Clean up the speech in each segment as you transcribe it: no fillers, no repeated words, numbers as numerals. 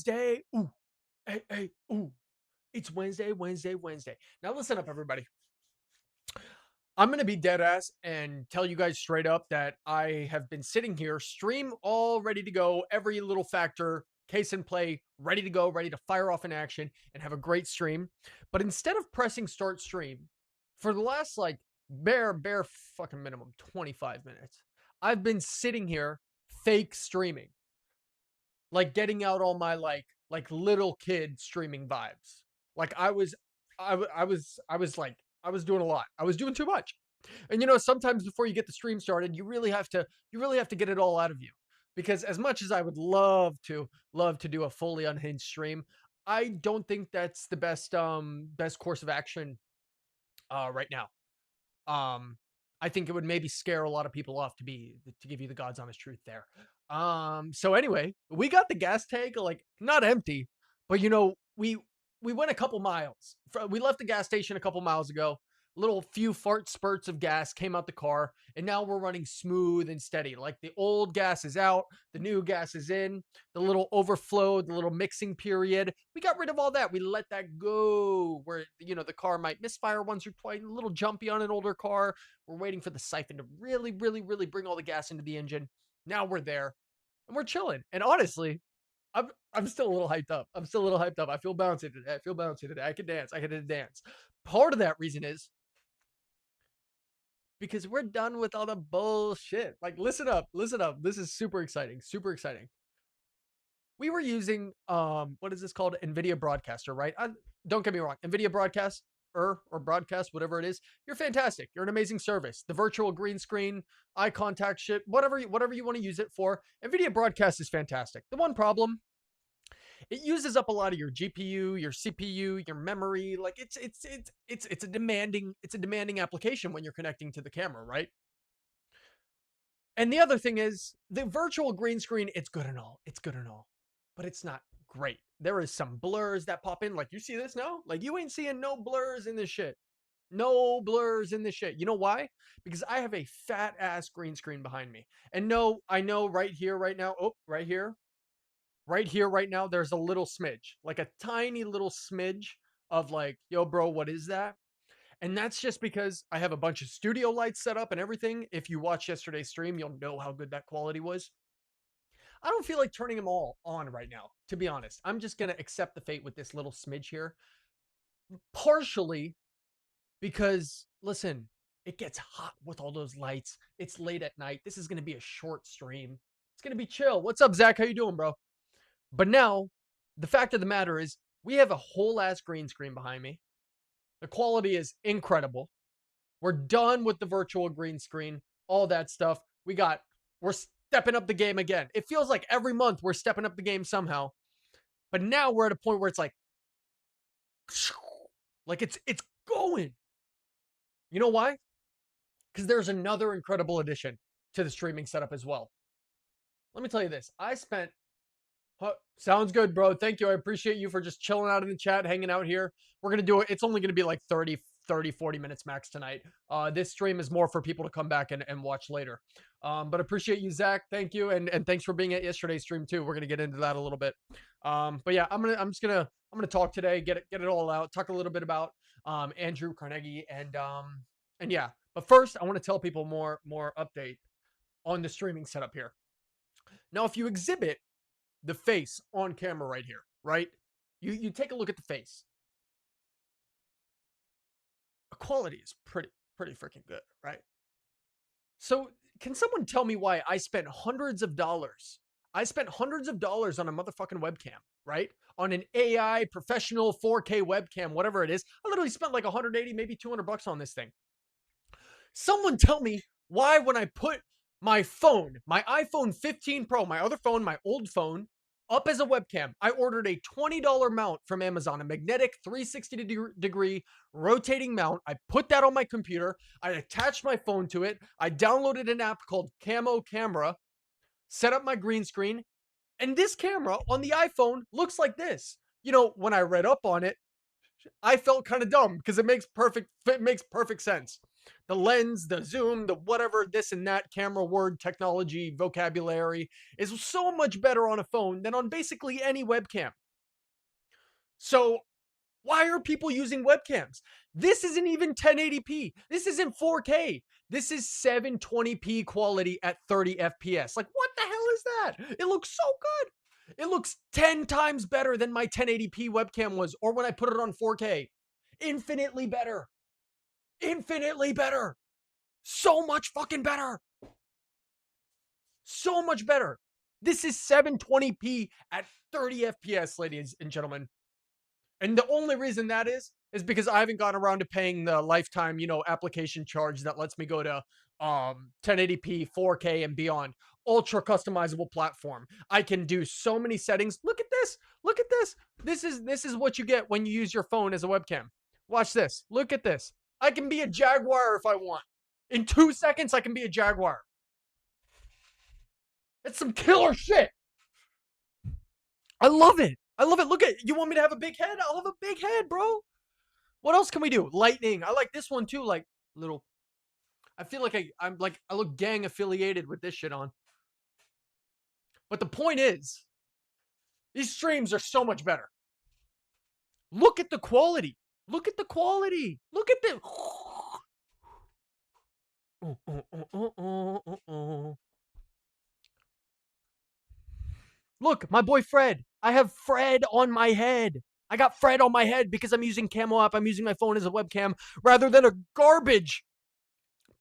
Wednesday. Ooh, hey, ooh. It's Wednesday. Now listen up, everybody. I'm gonna be dead ass and tell you guys straight up that I have been sitting here, stream all ready to go, every little factor, case and play, ready to go, ready to fire off in action and have a great stream. But instead of pressing start stream, for the last like bare fucking minimum 25 minutes, I've been sitting here fake streaming, like getting out all my like little kid streaming vibes. Like I was doing a lot. I was doing too much. And sometimes before you get the stream started, you really have to get it all out of you. Because as much as I would love to do a fully unhinged stream, I don't think that's the best course of action right now. Um, I think it would maybe scare a lot of people off to give you the God's honest truth there. So anyway, we got the gas tank like not empty, but we went a couple miles. We left the gas station a couple miles ago. Little few fart spurts of gas came out the car, and now we're running smooth and steady. Like the old gas is out, the new gas is in, the little overflow, the little mixing period. We got rid of all that. We let that go where, the car might misfire once or twice, a little jumpy on an older car. We're waiting for the siphon to really, really, really bring all the gas into the engine. Now we're there and we're chilling. And honestly, I'm still a little hyped up. I feel bouncy today. I can dance. I can dance. Part of that reason is because we're done with all the bullshit. Like, listen up. This is super exciting. Super exciting. We were using what is this called? NVIDIA Broadcaster, right? Don't get me wrong. NVIDIA Broadcast or broadcast, whatever it is, you're fantastic. You're an amazing service. The virtual green screen, eye contact shit, whatever you want to use it for. NVIDIA Broadcast is fantastic. The one problem, it uses up a lot of your GPU, your CPU, your memory. Like it's a demanding application when you're connecting to the camera, right? And the other thing is the virtual green screen, it's good and all. But it's not great. There is some blurs that pop in. Like, you see this now? Like, you ain't seeing no blurs in this shit. No blurs in this shit. You know why? Because I have a fat ass green screen behind me. And no, I know right here, right now. Oh, right here, right now, there's a little smidge, like a tiny little smidge of like, yo, bro, what is that? And that's just because I have a bunch of studio lights set up and everything. If you watch yesterday's stream, you'll know how good that quality was. I don't feel like turning them all on right now, to be honest. I'm just going to accept the fate with this little smidge here. Partially because, listen, it gets hot with all those lights. It's late at night. This is going to be a short stream. It's going to be chill. What's up, Zach? How you doing, bro? But now, the fact of the matter is, we have a whole ass green screen behind me. The quality is incredible. We're done with the virtual green screen, all that stuff. We're stepping up the game again. It feels like every month we're stepping up the game somehow. But now we're at a point where it's like it's going. You know why? Because there's another incredible addition to the streaming setup as well. Let me tell you this. Sounds good, bro. Thank you. I appreciate you for just chilling out in the chat, hanging out here. We're going to do it. It's only going to be like 30, 40 minutes max tonight. This stream is more for people to come back and watch later. But appreciate you, Zach. Thank you. And thanks for being at yesterday's stream too. We're going to get into that a little bit. But yeah, I'm going to talk today, get it all out, talk a little bit about Andrew Carnegie and yeah. But first, I want to tell people more update on the streaming setup here. Now, if you exhibit the face on camera right here, right? You take a look at the face. The quality is pretty freaking good, right? So can someone tell me why I spent hundreds of dollars? I spent hundreds of dollars on a motherfucking webcam, right? On an AI professional 4K webcam, whatever it is. I literally spent like 180, maybe 200 bucks on this thing. Someone tell me why when I put my phone, my iPhone 15 Pro, my other phone, my old phone, up as a webcam, I ordered a $20 mount from Amazon, a magnetic 360-degree rotating mount. I put that on my computer. I attached my phone to it. I downloaded an app called Camo Camera, set up my green screen, and this camera on the iPhone looks like this. When I read up on it, I felt kind of dumb because it makes perfect sense. the lens, the zoom, the whatever, this and that, camera, word, technology, vocabulary is so much better on a phone than on basically any webcam. So why are people using webcams? This isn't even 1080p. This isn't 4K. This is 720p quality at 30 FPS. Like, what the hell is that? It looks so good. It looks 10 times better than my 1080p webcam was, or when I put it on 4K. Infinitely better. Infinitely better. So much fucking better. So much better. This is 720p at 30 FPS, ladies and gentlemen. And the only reason that is because I haven't gotten around to paying the lifetime, application charge that lets me go to 1080p, 4K and beyond. Ultra customizable platform. I can do so many settings. Look at this. Look at this. This is what you get when you use your phone as a webcam. Watch this. Look at this. I can be a Jaguar if I want. In 2 seconds I can be a Jaguar. It's some killer shit. I love it. I love it. Look at, you want me to have a big head? I'll have a big head, bro. What else can we do? Lightning. I like this one too. Like little. I feel like I look gang affiliated with this shit on. But the point is, these streams are so much better. Look at the quality. Look at the quality. Look at the. Look, my boy Fred. I have Fred on my head. I got Fred on my head because I'm using Camo app. I'm using my phone as a webcam rather than a garbage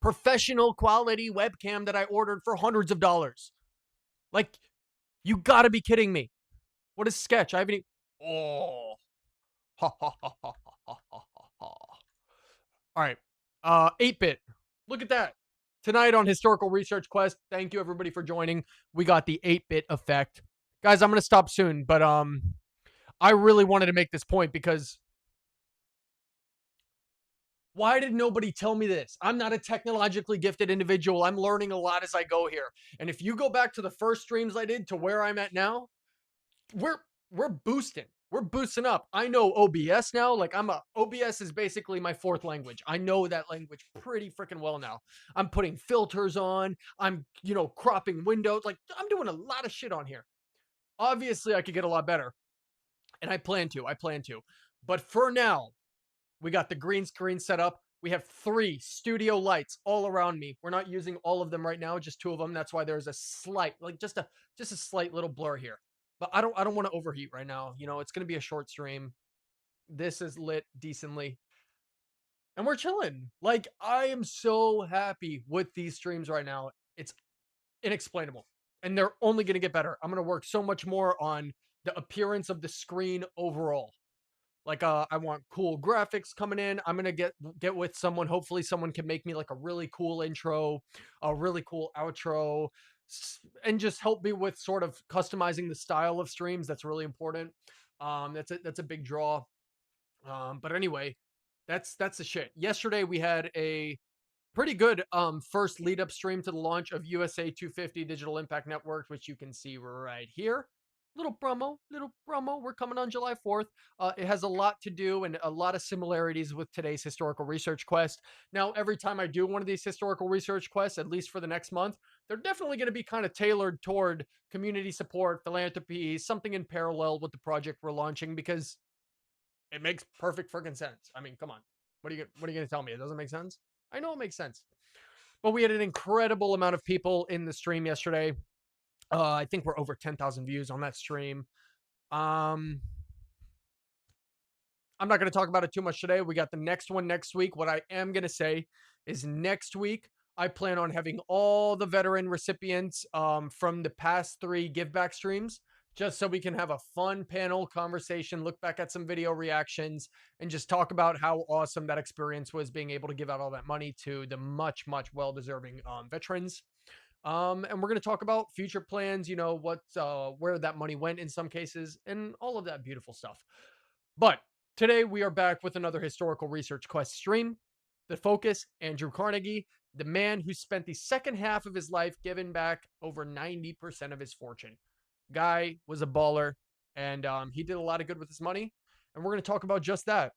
professional quality webcam that I ordered for hundreds of dollars. Like, you gotta be kidding me. What is sketch? I haven't even. Oh. Ha ha ha ha ha ha ha. All right. 8-bit. Look at that. Tonight on Historical Research Quest. Thank you everybody for joining. We got the 8-bit effect. Guys, I'm gonna stop soon, but I really wanted to make this point because why did nobody tell me this? I'm not a technologically gifted individual. I'm learning a lot as I go here. And if you go back to the first streams I did to where I'm at now, we're boosting. We're boosting up. I know OBS now. Like OBS is basically my fourth language. I know that language pretty freaking well now. I'm putting filters on. I'm, cropping windows. Like I'm doing a lot of shit on here. Obviously, I could get a lot better. And I plan to. But for now, we got the green screen set up. We have 3 studio lights all around me. We're not using all of them right now, just 2 of them. That's why there's a slight, like just a slight little blur here. But I don't want to overheat right now. It's going to be a short stream. This is lit decently. And we're chilling. Like I am so happy with these streams right now. It's inexplainable. And they're only going to get better. I'm going to work so much more on the appearance of the screen overall. Like I want cool graphics coming in. I'm gonna get with someone. Hopefully someone can make me like a really cool intro, a really cool outro, and just help me with sort of customizing the style of streams. That's really important. That's a big draw. But anyway, that's the shit. Yesterday we had a pretty good first lead up stream to the launch of USA 250 Digital Impact Network, which you can see right here. Little promo. We're coming on July 4th. It has a lot to do and a lot of similarities with today's historical research quest. Now, every time I do one of these historical research quests, at least for the next month, they're definitely going to be kind of tailored toward community support, philanthropy, something in parallel with the project we're launching, because it makes perfect freaking sense. I mean, come on. What are you going to tell me? It doesn't make sense? I know it makes sense. But we had an incredible amount of people in the stream yesterday. I think we're over 10,000 views on that stream. I'm not going to talk about it too much today. We got the next one next week. What I am going to say is next week, I plan on having all the veteran recipients from the past 3 give back streams, just so we can have a fun panel conversation, look back at some video reactions, and just talk about how awesome that experience was, being able to give out all that money to the much, much well-deserving veterans. And we're going to talk about future plans, where that money went in some cases, and all of that beautiful stuff. But today we are back with another historical research quest stream. The focus, Andrew Carnegie, the man who spent the second half of his life giving back over 90% of his fortune. Guy was a baller, and he did a lot of good with his money, and we're going to talk about just that.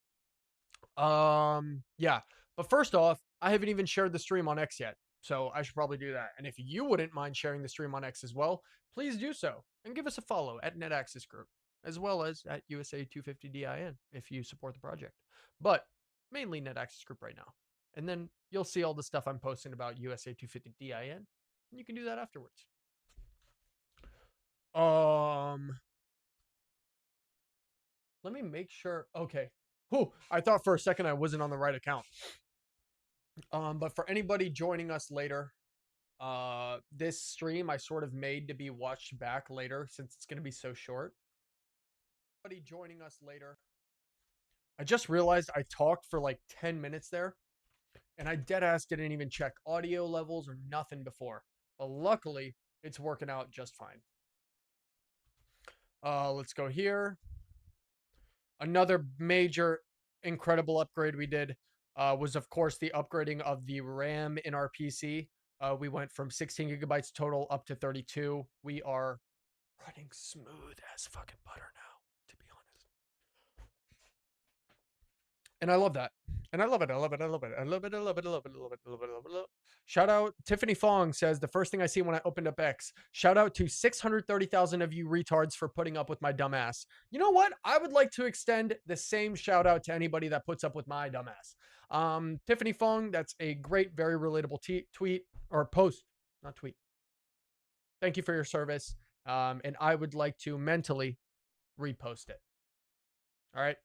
Yeah. But first off, I haven't even shared the stream on X yet, so I should probably do that. And if you wouldn't mind sharing the stream on X as well, please do so. And give us a follow at NetAccess Group, as well as at USA250DIN if you support the project. But mainly NetAccess Group right now. And then you'll see all the stuff I'm posting about USA250DIN. And you can do that afterwards. Let me make sure. Okay. Whew, I thought for a second I wasn't on the right account. But for anybody joining us later, this stream I sort of made to be watched back later since it's going to be so short. Anybody joining us later, I just realized I talked for like 10 minutes there, and I deadass didn't even check audio levels or nothing before. But luckily, it's working out just fine. Let's go here. Another major, incredible upgrade we did was, of course, the upgrading of the RAM in our PC. We went from 16 gigabytes total up to 32. We are running smooth as fucking butter now, to be honest. And I love that. And I love it. I love it. I love it. I love it. I love it. I love it. I love it. I love it. I love it. Shout out Tiffany Fong says the first thing I see when I opened up X. Shout out to 630,000 of you retards for putting up with my dumb ass. You know what? I would like to extend the same shout out to anybody that puts up with my dumb ass. Tiffany Fong, that's a great, very relatable tweet or post, not tweet. Thank you for your service. And I would like to mentally repost it. All right.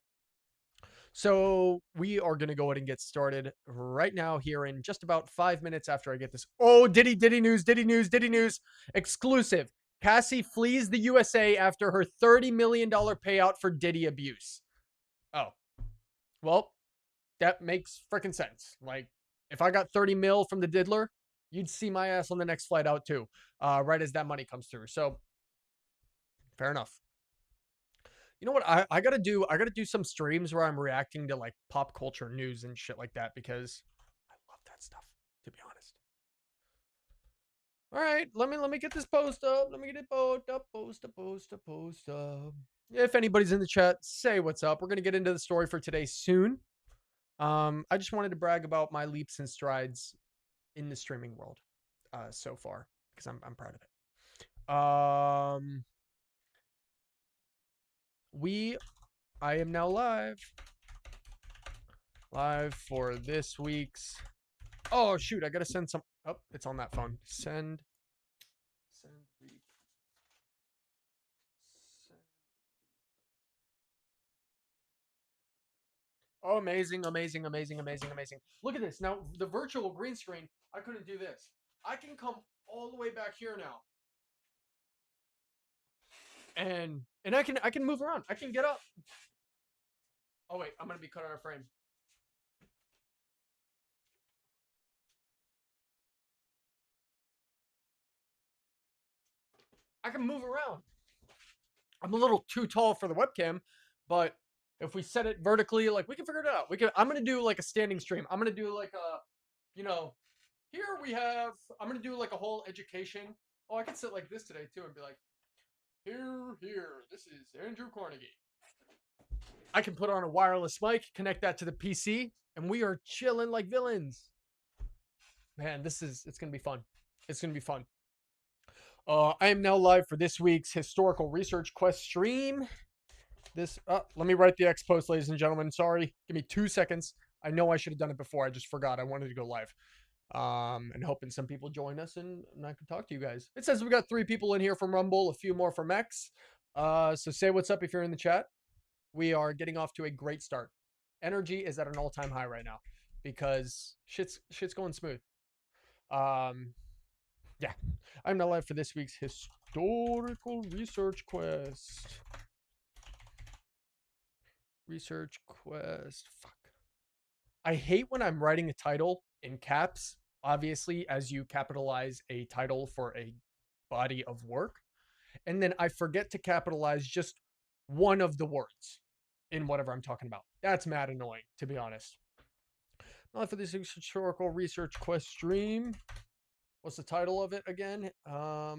So we are going to go ahead and get started right now here in just about 5 minutes after I get this. Oh, Diddy news. Exclusive. Cassie flees the USA after her $30 million payout for Diddy abuse. Oh, well, that makes freaking sense. Like, if I got 30 mil from the diddler, you'd see my ass on the next flight out too, right as that money comes through. So, fair enough. You know what I gotta do? I gotta do some streams where I'm reacting to like pop culture news and shit like that because I love that stuff, to be honest. All right, let me get this post up. Let me get it post up. If anybody's in the chat, say what's up. We're gonna get into the story for today soon. I just wanted to brag about my leaps and strides in the streaming world so far because I'm proud of it. I am now live for this week's. Oh shoot, I gotta send some. Oh, it's on that phone. Send. Oh, amazing. Look at this. Now, the virtual green screen, I couldn't do this. I can come all the way back here now. And I can move around. I can get up. Oh wait, I'm gonna be cut out of frame. I can move around. I'm a little too tall for the webcam, but if we set it vertically, like we can figure it out. I'm gonna do like a standing stream. I'm gonna do like a, here we have. I'm gonna do like a whole education. Oh, I could sit like this today too and be like, here. This is Andrew Carnegie. I can put on a wireless mic, connect that to the PC, and we are chilling like villains. Man, it's gonna be fun. It's gonna be fun. I am now live for this week's historical research quest stream. Let me write the X post, ladies and gentlemen. Sorry, give me 2 seconds. I know I should have done it before. I just forgot. I wanted to go live. And hoping some people join us and I can talk to you guys. It says we got 3 people in here from Rumble, a few more from X. So say what's up if you're in the chat. We are getting off to a great start. Energy is at an all-time high right now because shit's going smooth. Yeah, I'm now live for this week's historical research quest. Fuck. I hate when I'm writing a title in caps, obviously, as you capitalize a title for a body of work. And then I forget to capitalize just one of the words in whatever I'm talking about. That's mad annoying, to be honest. Not for this historical research quest stream. What's the title of it again? There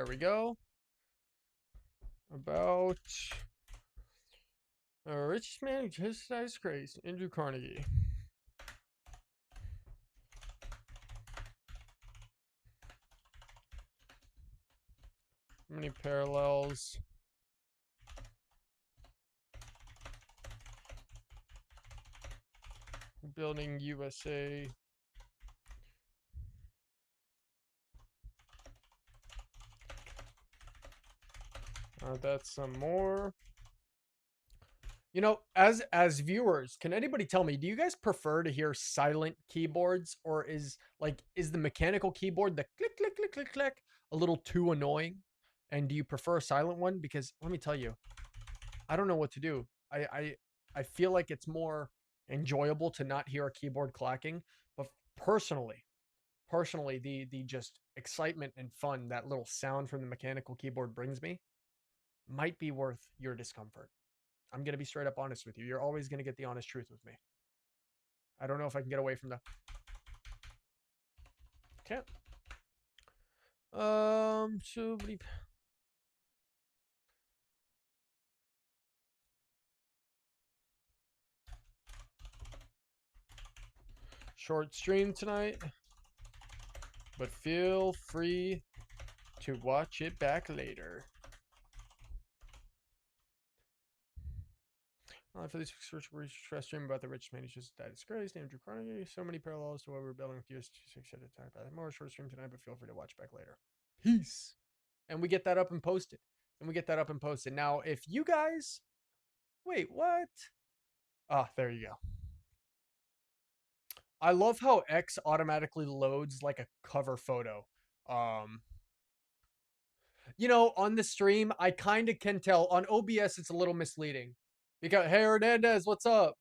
we go. About richest man who just disgraced, Andrew Carnegie. many parallels. Building USA. That's some more. You know, as viewers, can anybody tell me, do you guys prefer to hear silent keyboards, or is the mechanical keyboard, the click click click click click, a little too annoying? And do you prefer a silent one? Because let me tell you, I don't know what to do. I feel like it's more enjoyable to not hear a keyboard clacking, but personally, the just excitement and fun that little sound from the mechanical keyboard brings me might be worth your discomfort. I'm going to be straight up honest with you. You're always going to get the honest truth with me. I don't know if I can get away from the. Can't. So many. Short stream tonight, but feel free to watch it back later. For this stress stream about the Richest just that Disgraced, Andrew Carnegie. So many parallels to what we're building with US26 at a time. More short stream tonight, but feel free to watch back later. Peace. And we get that up and posted. Now, if you guys. Wait, what? Ah, there you go. I love how X automatically loads like a cover photo. You know, on the stream, I kind of can tell. On OBS, it's a little misleading. Because, hey, Hernandez, what's up?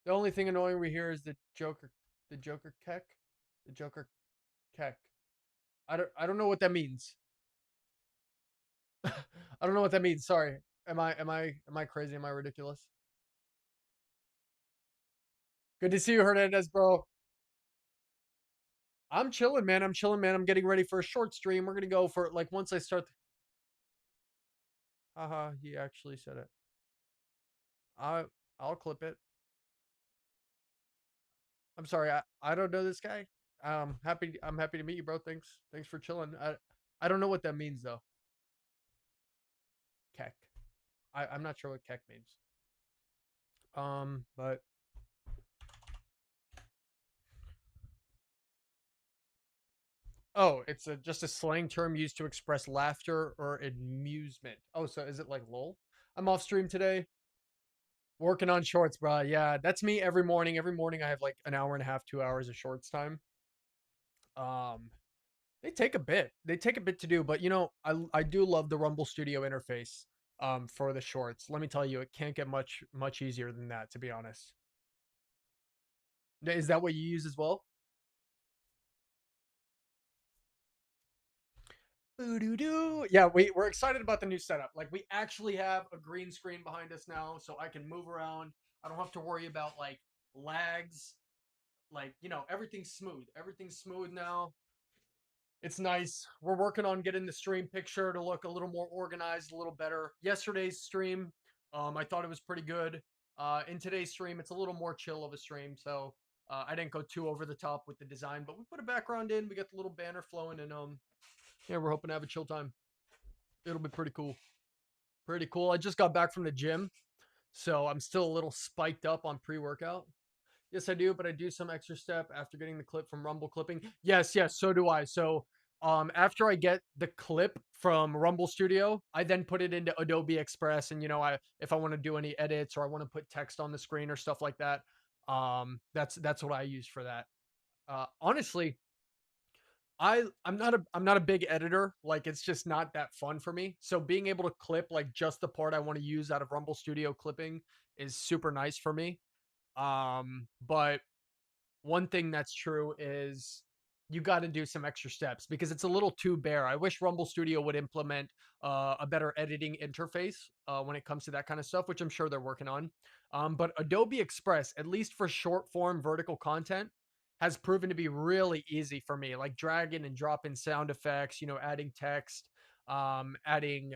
The only thing annoying we hear is the Joker keck. The Joker keck. I don't know what that means. I don't know what that means. Sorry. Am I crazy? Am I ridiculous? Good to see you, Hernandez, bro. I'm chilling, man. I'm getting ready for a short stream. We're gonna go for like once I start. Haha, he actually said it. I'll clip it. I'm sorry, I don't know this guy. I'm happy to meet you, bro. Thanks for chilling. I don't know what that means though. Keck. I'm not sure what keck means. But oh, it's just a slang term used to express laughter or amusement. Oh, so is it like lol? I'm off stream today. Working on shorts, bro. Yeah, that's me every morning. Every morning I have like an hour and a half, 2 hours of shorts time. Um, they take a bit. They take a bit to do, but you know, I do love the Rumble Studio interface for the shorts. Let me tell you, it can't get much easier than that, to be honest. Is that what you use as well? Boo-doo-doo. Yeah, we're excited about the new setup. Like we actually have a green screen behind us now, so I can move around. I don't have to worry about like lags. Like, you know, everything's smooth. Everything's smooth now. It's nice. We're working on getting the stream picture to look a little more organized, a little better. Yesterday's stream, I thought it was pretty good. In today's stream, it's a little more chill of a stream, so I didn't go too over the top with the design, but we put a background in. We got the little banner flowing, and yeah, we're hoping to have a chill time. It'll be pretty cool. Pretty cool. I just got back from the gym, so I'm still a little spiked up on pre-workout. Yes, I do, but I do some extra step after getting the clip from Rumble clipping. Yes, so do I. So, after I get the clip from Rumble Studio, I then put it into Adobe Express, and you know, if I want to do any edits or I want to put text on the screen or stuff like that, that's what I use for that. Honestly, I'm not a big editor. Like it's just not that fun for me. So being able to clip like just the part I want to use out of Rumble Studio clipping is super nice for me. But one thing that's true is you got to do some extra steps because it's a little too bare. I wish Rumble Studio would implement a better editing interface when it comes to that kind of stuff, which I'm sure they're working on. But Adobe Express, at least for short form vertical content, has proven to be really easy for me. Like dragging and dropping sound effects, you know, adding text, adding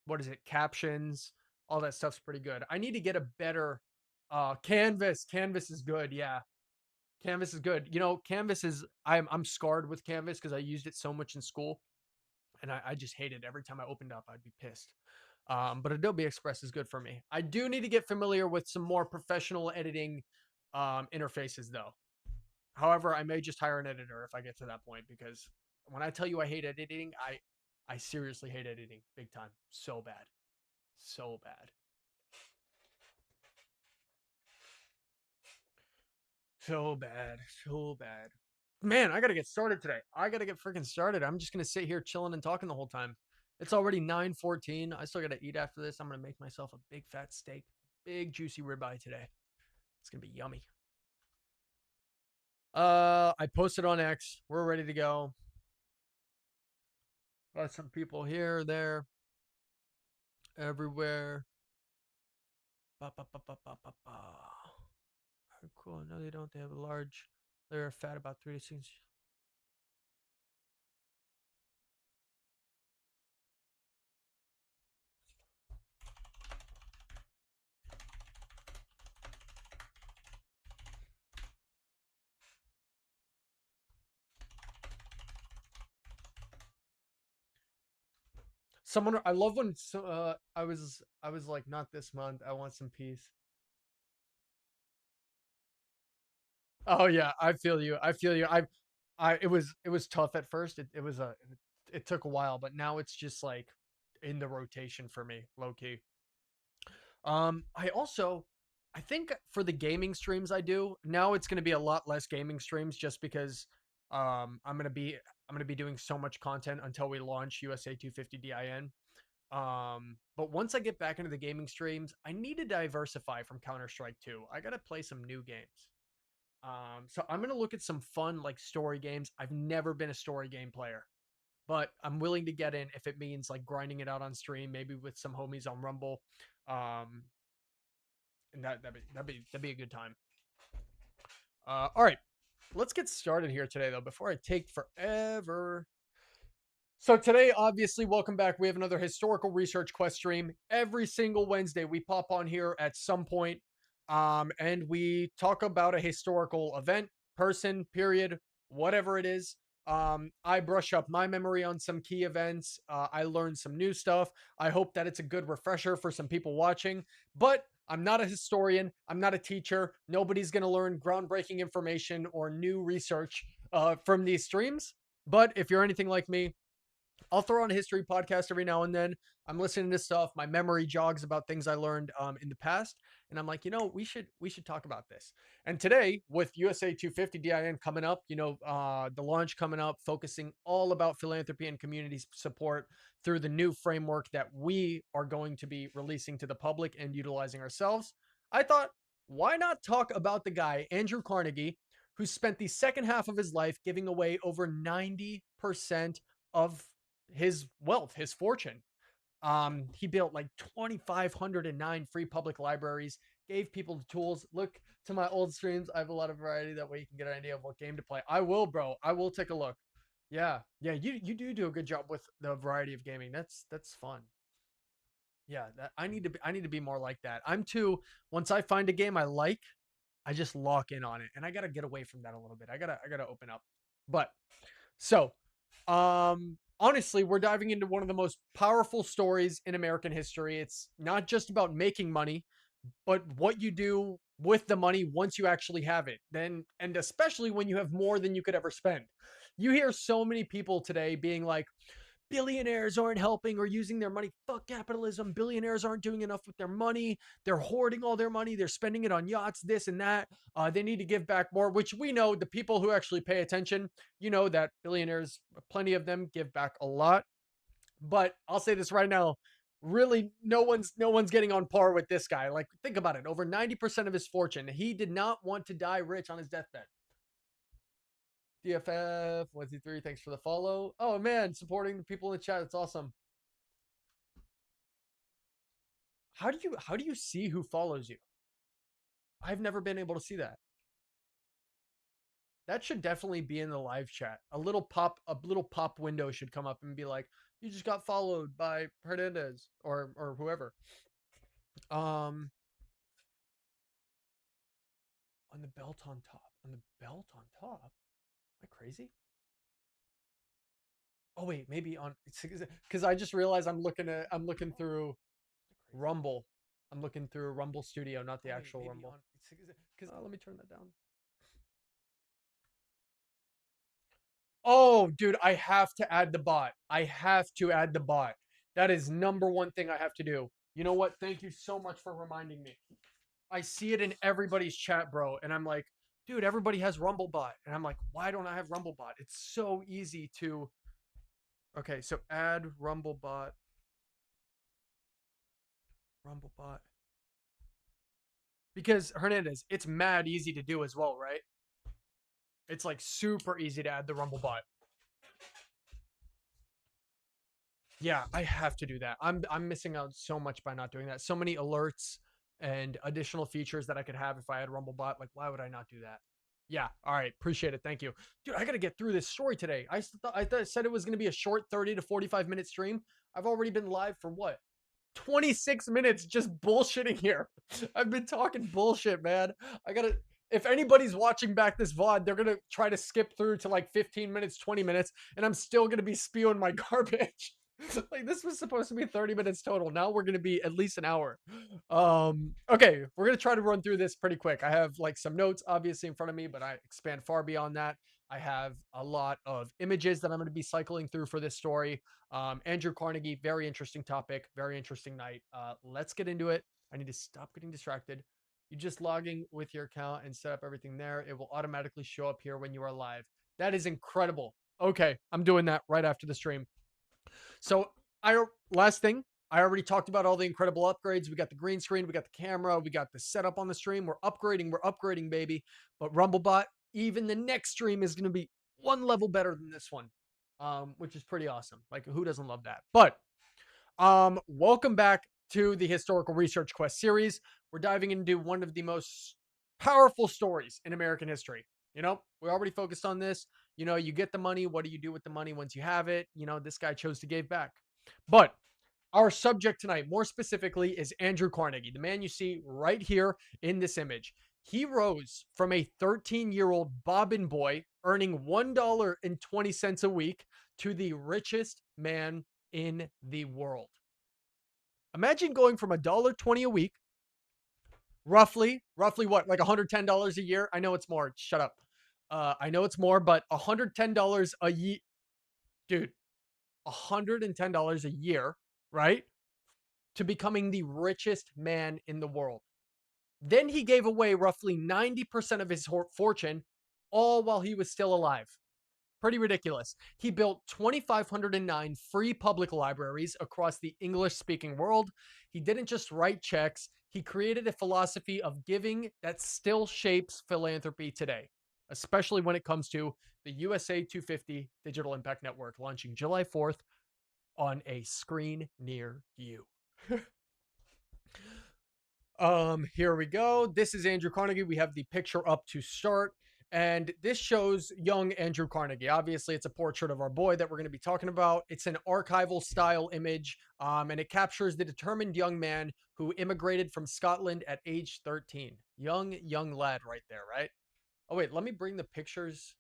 what is it, captions, all that stuff's pretty good. I need to get a better Canvas. Canvas is good, yeah. Canvas is good. You know, Canvas is I'm scarred with Canvas because I used it so much in school. and I just hate it. Every time I opened up, I'd be pissed. But Adobe Express is good for me. I do need to get familiar with some more professional editing interfaces, though. However, I may just hire an editor if I get to that point, because when I tell you I hate editing, I seriously hate editing big time. So bad. So bad. So bad. So bad. Man, I gotta get started today. I gotta get freaking started. I'm just gonna sit here chilling and talking the whole time. It's already 9:14. I still gotta eat after this. I'm gonna make myself a big fat steak, big juicy ribeye today. It's gonna be yummy. I posted on X. We're ready to go. Got some people here, there, everywhere. Ba, ba, ba, ba, ba, ba, ba. Cool. No, they don't. They have a large layer of fat, about 3 to 6. Someone, I love when I was like, not this month. I want some peace. Oh yeah, I feel you. I feel you. It was tough at first. It took a while, but now it's just like in the rotation for me, low key. I think for the gaming streams I do now, it's going to be a lot less gaming streams, just because I'm gonna be doing so much content until we launch USA 250 DIN. But once I get back into the gaming streams, I need to diversify from Counter Strike 2. I gotta play some new games. So I'm gonna look at some fun like story games. I've never been a story game player, but I'm willing to get in if it means like grinding it out on stream, maybe with some homies on Rumble. Um, and that'd be a good time. All right, let's get started here today though. Before I take forever. So today, obviously, welcome back. We have another historical research quest stream. Every single Wednesday, we pop on here at some point, and we talk about a historical event, person, period, whatever it is. I brush up my memory on some key events. I learn some new stuff. I hope that it's a good refresher for some people watching. But I'm not a historian. I'm not a teacher. Nobody's going to learn groundbreaking information or new research from these streams. But if you're anything like me, I'll throw on a history podcast every now and then. I'm listening to stuff. My memory jogs about things I learned in the past, and I'm like, we should talk about this. And today, with USA 250 DIN coming up, the launch coming up, focusing all about philanthropy and community support through the new framework that we are going to be releasing to the public and utilizing ourselves. I thought, why not talk about the guy Andrew Carnegie, who spent the second half of his life giving away over 90% of his wealth, his fortune. He built like 2,509 free public libraries, gave people the tools. Look to my old streams. I have a lot of variety. That way you can get an idea of what game to play. I will, bro. I will take a look. Yeah. Yeah. You do a good job with the variety of gaming. That's fun. Yeah. I need to be more like that. I'm too, once I find a game I like, I just lock in on it. And I gotta get away from that a little bit. I gotta open up. But so, honestly, we're diving into one of the most powerful stories in American history. It's not just about making money, but what you do with the money once you actually have it. Then, and especially when you have more than you could ever spend. You hear so many people today being like, billionaires aren't helping or using their money. Fuck capitalism. Billionaires aren't doing enough with their money. They're hoarding all their money. They're spending it on yachts, this and that. They need to give back more, which we know the people who actually pay attention, that billionaires, plenty of them give back a lot. But I'll say this right now. Really, no one's getting on par with this guy. Like, think about it. Over 90% of his fortune. He did not want to die rich on his deathbed. DFF 123, thanks for the follow. Oh man, supporting the people in the chat. It's awesome. How do you see who follows you? I've never been able to see that. That should definitely be in the live chat. A little pop window should come up and be like, you just got followed by Hernandez or whoever. Um on the belt on top. On the belt on top. Am I crazy? Oh wait, maybe on because I just realized I'm looking through Rumble. I'm looking through Rumble Studio, not the actual Rumble. Let me turn that down. Oh, dude, I have to add the bot. I have to add the bot. That is number one thing I have to do. You know what? Thank you so much for reminding me. I see it in everybody's chat, bro, and I'm like, dude, everybody has Rumble bot, and I'm like, why don't I have Rumble bot? It's so easy to. Okay, so add Rumble bot. Rumble bot. Because Hernandez, it's mad easy to do as well, right? It's like super easy to add the Rumble bot. Yeah, I have to do that. I'm missing out so much by not doing that. So many alerts and additional features that I could have if I had Rumblebot. Like, why would I not do that? Yeah. All right. Appreciate it. Thank you, dude. I gotta get through this story today. I said it was gonna be a short 30 to 45 minute stream. I've already been live for what? 26 minutes just bullshitting here. I've been talking bullshit, man. I gotta. If anybody's watching back this VOD, they're gonna try to skip through to like 15 minutes, 20 minutes, and I'm still gonna be spewing my garbage. Like this was supposed to be 30 minutes total. Now we're gonna be at least an hour. Okay, we're gonna try to run through this pretty quick. I have like some notes obviously in front of me, but I expand far beyond that. I have a lot of images that I'm going to be cycling through for this story. Andrew Carnegie, very interesting topic, very interesting night. Let's get into it. I need to stop getting distracted. You just logging with your account and set up everything there. It will automatically show up here when you are live. That is incredible. Okay, I'm doing that right after the stream. So last thing, I already talked about all the incredible upgrades. We got the green screen, we got the camera, we got the setup on the stream. We're upgrading, baby. But Rumblebot, even the next stream is going to be one level better than this one, which is pretty awesome. Like, who doesn't love that? But welcome back to the Historical Research Quest series. We're diving into one of the most powerful stories in American history. You know, we already focused on this. You know, you get the money. What do you do with the money once you have it? You know, this guy chose to give back. But our subject tonight, more specifically, is Andrew Carnegie, the man you see right here in this image. He rose from a 13-year-old bobbin boy earning $1.20 a week to the richest man in the world. Imagine going from $1.20 a week, roughly what, like $110 a year? I know it's more. Shut up. I know it's more, but $110 a year, dude, $110 a year, right? To becoming the richest man in the world. Then he gave away roughly 90% of his fortune, all while he was still alive. Pretty ridiculous. He built 2,509 free public libraries across the English-speaking world. He didn't just write checks. He created a philosophy of giving that still shapes philanthropy today, especially when it comes to the USA 250 Digital Impact Network launching July 4th on a screen near you. Here we go. This is Andrew Carnegie. We have the picture up to start. And this shows young Andrew Carnegie. Obviously, it's a portrait of our boy that we're going to be talking about. It's an archival style image, and it captures the determined young man who immigrated from Scotland at age 13. Young lad right there, right? Oh, wait, let me bring the pictures.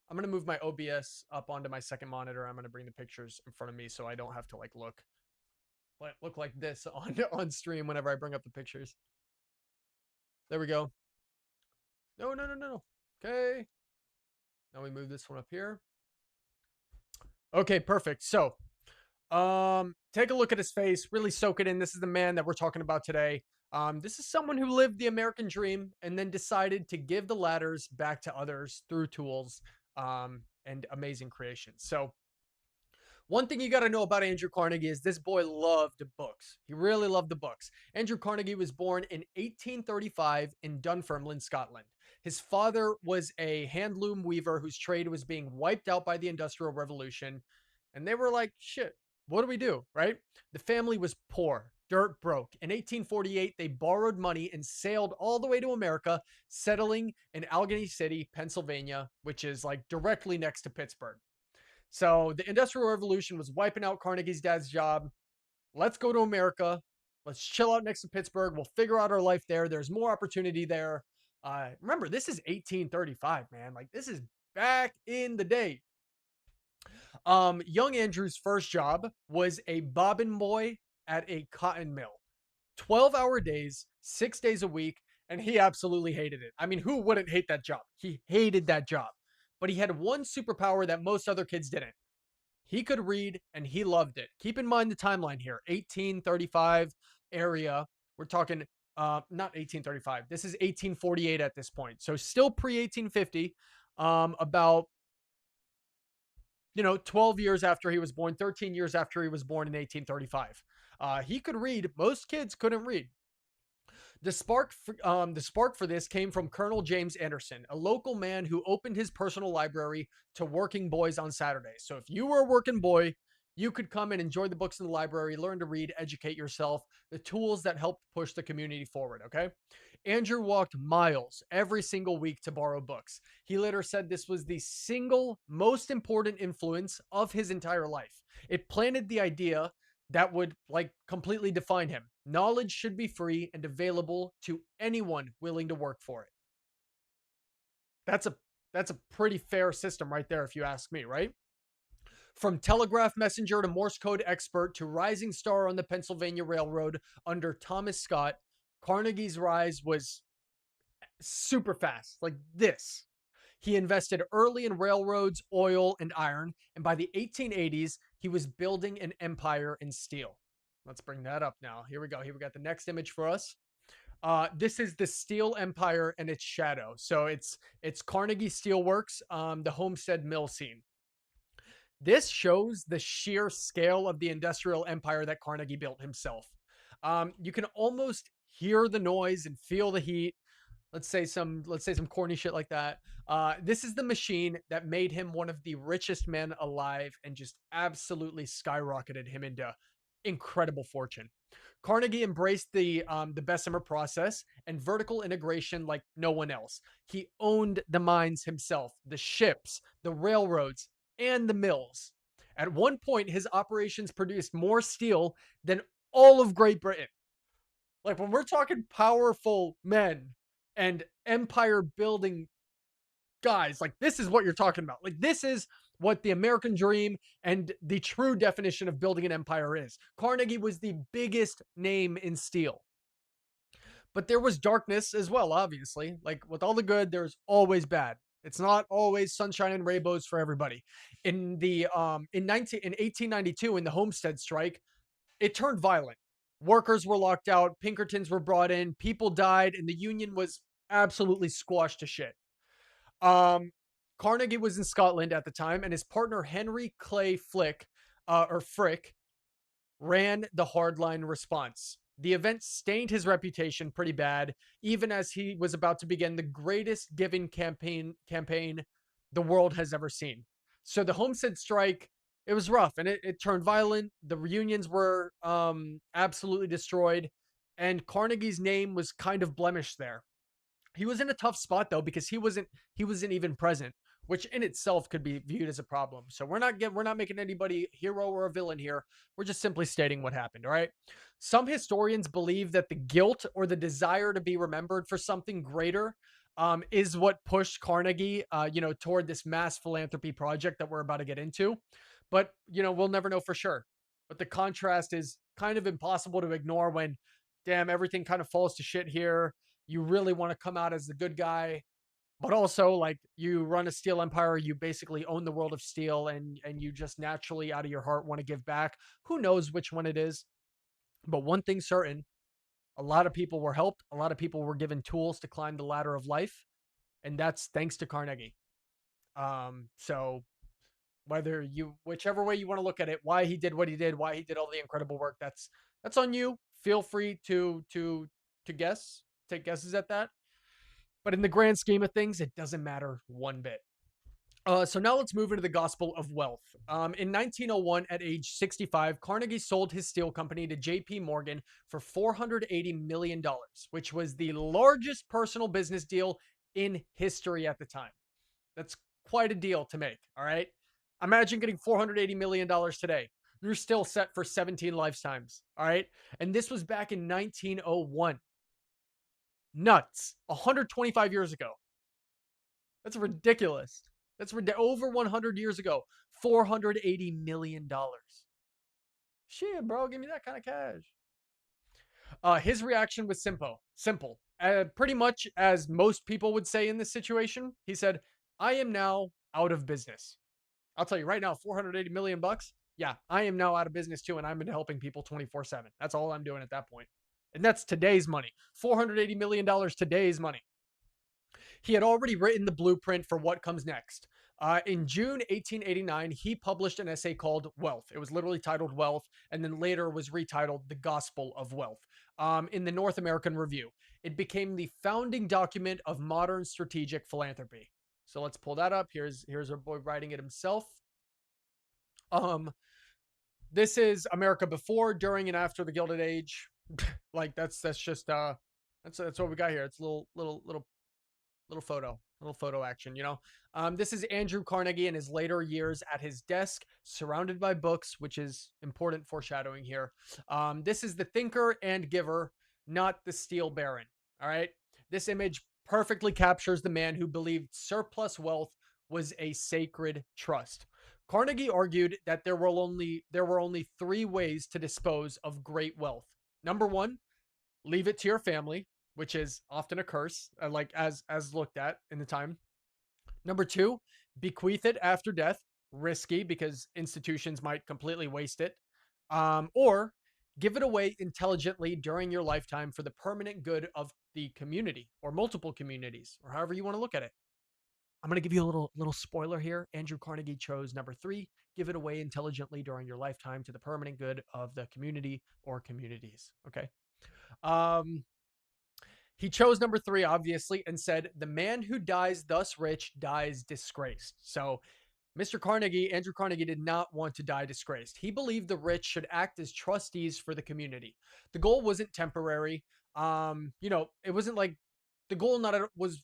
I'm going to move my OBS up onto my second monitor. I'm going to bring the pictures in front of me so I don't have to like look like this on stream whenever I bring up the pictures. There we go. No. Okay. Now we move this one up here. Okay, perfect. So, take a look at his face, really soak it in. This is the man that we're talking about today. This is someone who lived the American dream and then decided to give the ladders back to others through tools, and amazing creations. So, one thing you got to know about Andrew Carnegie is this boy loved books. He really loved the books. Andrew Carnegie was born in 1835 in Dunfermline, Scotland. His father was a hand loom weaver whose trade was being wiped out by the Industrial Revolution. And they were like, shit, what do we do, right? The family was poor, dirt broke. In 1848, they borrowed money and sailed all the way to America, settling in Allegheny City, Pennsylvania, which is like directly next to Pittsburgh. So the Industrial Revolution was wiping out Carnegie's dad's job. Let's go to America. Let's chill out next to Pittsburgh. We'll figure out our life there. There's more opportunity there. Remember, this is 1835, man. Like, this is back in the day. Young Andrew's first job was a bobbin boy at a cotton mill. 12-hour days, 6 days a week, and he absolutely hated it. I mean, who wouldn't hate that job? He hated that job. But he had one superpower that most other kids didn't. He could read and he loved it. Keep in mind the timeline here 1835 area. We're talking not 1835. This is 1848 at this point. So still pre 1850. About 12 years after he was born, 13 years after he was born in 1835. He could read. Most kids couldn't read. The spark for this came from Colonel James Anderson, a local man who opened his personal library to working boys on Saturdays. So if you were a working boy, you could come and enjoy the books in the library, learn to read, educate yourself, the tools that helped push the community forward. Okay. Andrew walked miles every single week to borrow books. He later said this was the single most important influence of his entire life. It planted the idea that would like completely define him. Knowledge should be free and available to anyone willing to work for it. That's a that's a pretty fair system right there if you ask me, right? From telegraph messenger to Morse code expert to rising star on the Pennsylvania Railroad under Thomas Scott, Carnegie's rise was super fast, like this. He invested early in railroads, oil, and iron, and by the 1880s, he was building an empire in steel. Let's bring that up now. Here we go. Here we got the next image for us. This is the steel empire and its shadow. So it's Carnegie Steelworks, the Homestead Mill scene. This shows the sheer scale of the industrial empire that Carnegie built himself. You can almost hear the noise and feel the heat. Let's say some corny shit like that. This is the machine that made him one of the richest men alive and just absolutely skyrocketed him into incredible fortune. Carnegie embraced the Bessemer process and vertical integration like no one else. He owned the mines himself, the ships, the railroads, and the mills. At one point, his operations produced more steel than all of Great Britain. Like when we're talking powerful men and empire building guys, like this is what you're talking about. Like this is what the American dream and the true definition of building an empire is. Carnegie was the biggest name in steel. But there was darkness as well, obviously. Like with all the good, there's always bad. It's not always sunshine and rainbows for everybody. In 1892 in the Homestead strike, it turned violent. Workers were locked out, Pinkertons were brought in, people died, and the union was absolutely squashed to shit. Um, Carnegie was in Scotland at the time, and his partner Henry Clay Frick ran the hardline response. The event stained his reputation pretty bad, even as he was about to begin the greatest giving campaign the world has ever seen. So the Homestead strike, it was rough and it turned violent. The reunions were absolutely destroyed, and Carnegie's name was kind of blemished there. He was in a tough spot though because he wasn't even present, which in itself could be viewed as a problem. So we're not making anybody hero or a villain here. We're just simply stating what happened, all right? Some historians believe that the guilt or the desire to be remembered for something greater is what pushed Carnegie, toward this mass philanthropy project that we're about to get into. But we'll never know for sure. But the contrast is kind of impossible to ignore when, damn, everything kind of falls to shit here. You really want to come out as the good guy, but also like you run a steel empire, you basically own the world of steel, and you just naturally out of your heart want to give back. Who knows which one it is? But one thing's certain, a lot of people were helped, a lot of people were given tools to climb the ladder of life, and that's thanks to Carnegie. So whichever way you want to look at it, why he did what he did, why he did all the incredible work, that's on you. Feel free to guess, take guesses at that. But in the grand scheme of things, it doesn't matter one bit. So now let's move into the gospel of wealth. In 1901, at age 65, Carnegie sold his steel company to J.P. Morgan for $480 million, which was the largest personal business deal in history at the time. That's quite a deal to make, all right? Imagine getting $480 million today. You're still set for 17 lifetimes, all right? And this was back in 1901. Nuts. 125 years ago. That's ridiculous. That's over 100 years ago. $480 million. Shit, bro, give me that kind of cash. His reaction was simple. Simple. Pretty much as most people would say in this situation. He said, "I am now out of business." I'll tell you right now, 480 million bucks. Yeah, I am now out of business too, and I'm into helping people 24/7. That's all I'm doing at that point. And that's today's money. $480 million today's money. He had already written the blueprint for what comes next. In June 1889, he published an essay called Wealth. It was literally titled Wealth, and then later was retitled The Gospel of Wealth in the North American Review. It became the founding document of modern strategic philanthropy. So let's pull that up. Here's our boy writing it himself. Um, this is America before, during, and after the Gilded Age. Like that's just that's what we got here. It's a little photo action, you know. This is Andrew Carnegie in his later years at his desk, surrounded by books, which is important foreshadowing here. This is the thinker and giver, not the steel baron. All right. This image perfectly captures the man who believed surplus wealth was a sacred trust. Carnegie argued that there were only three ways to dispose of great wealth. Number one, leave it to your family, which is often a curse, like as looked at in the time. Number two, bequeath it after death, risky because institutions might completely waste it. Or give it away intelligently during your lifetime for the permanent good of the community or multiple communities, or however you want to look at it. I'm going to give you a little spoiler here. Andrew Carnegie chose number three, give it away intelligently during your lifetime to the permanent good of the community or communities. Okay. Um, he chose number three, obviously, and said, "The man who dies thus rich dies disgraced." So, Mr. Carnegie, Andrew Carnegie, did not want to die disgraced. He believed the rich should act as trustees for the community. The goal wasn't temporary. It wasn't like the goal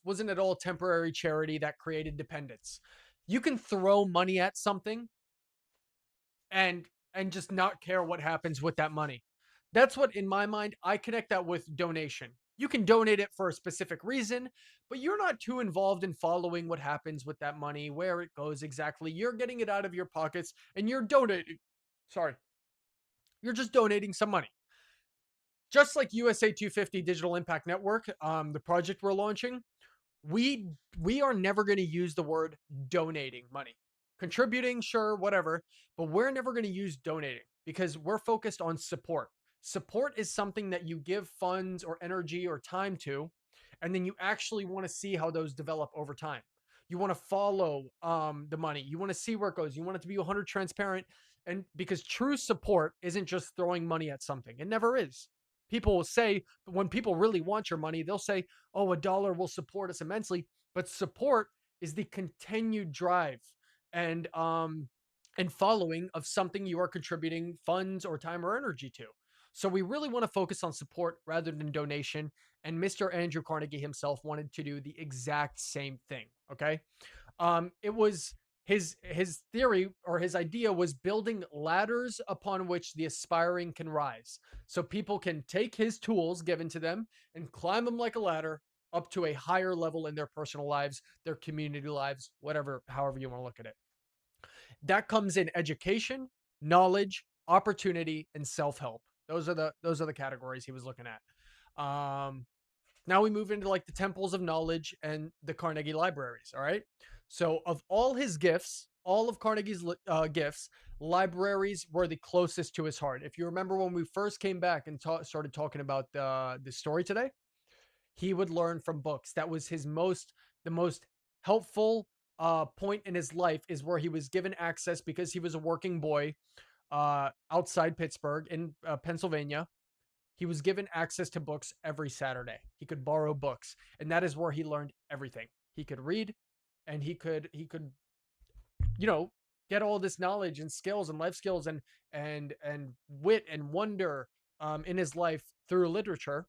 wasn't at all temporary charity that created dependence. You can throw money at something and just not care what happens with that money. That's what, in my mind, I connect that with donation. You can donate it for a specific reason, but you're not too involved in following what happens with that money, where it goes exactly. You're getting it out of your pockets and you're donating. Sorry, you're just donating some money. Just like USA 250 Digital Impact Network, the project we're launching, we we are never going to use the word donating money. Contributing, sure, whatever, but we're never going to use donating because we're focused on support. Support is something that you give funds or energy or time to, and then you actually want to see how those develop over time. You want to follow the money. You want to see where it goes. You want it to be 100 transparent, and because true support isn't just throwing money at something. It never is. People will say, when people really want your money, they'll say, "Oh, a dollar will support us immensely." But support is the continued drive and following of something you are contributing funds or time or energy to. So we really want to focus on support rather than donation. And Mr. Andrew Carnegie himself wanted to do the exact same thing. Okay. It was his theory or his idea was building ladders upon which the aspiring can rise. So people can take his tools given to them and climb them like a ladder up to a higher level in their personal lives, their community lives, whatever, however you want to look at it. That comes in education, knowledge, opportunity, and self-help. Those are the categories he was looking at. Now we move into like the temples of knowledge and the Carnegie libraries. All right. So of all his gifts, all of Carnegie's gifts, libraries were the closest to his heart. If you remember when we first came back and started talking about the story today, he would learn from books. That was the most helpful point in his life is where he was given access because he was a working boy outside Pittsburgh in Pennsylvania. He was given access to books every Saturday. He could borrow books, and that is where he learned everything. He could read, and he could get all this knowledge and skills and life skills and wit and wonder in his life through literature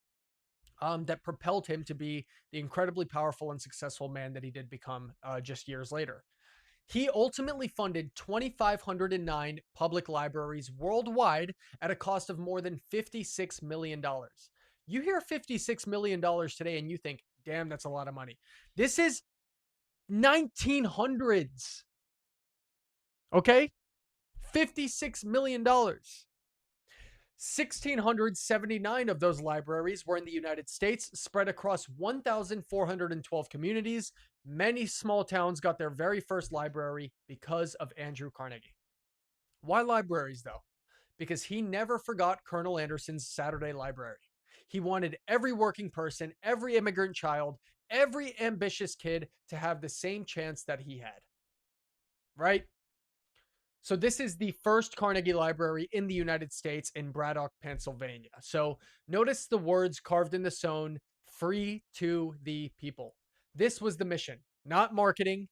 that propelled him to be the incredibly powerful and successful man that he did become just years later. He ultimately funded 2,509 public libraries worldwide at a cost of more than $56 million. You hear $56 million today and you think, damn, that's a lot of money. This is 1900s. Okay? $56 million. 1,679 of those libraries were in the United States, spread across 1,412 communities. Many small towns got their very first library because of Andrew Carnegie. Why libraries, though? Because he never forgot Colonel Anderson's Saturday library. He wanted every working person, every immigrant child, every ambitious kid to have the same chance that he had. Right? So this is the first Carnegie Library in the United States in Braddock, Pennsylvania. So notice the words carved in the stone, free to the people. This was the mission, not marketing.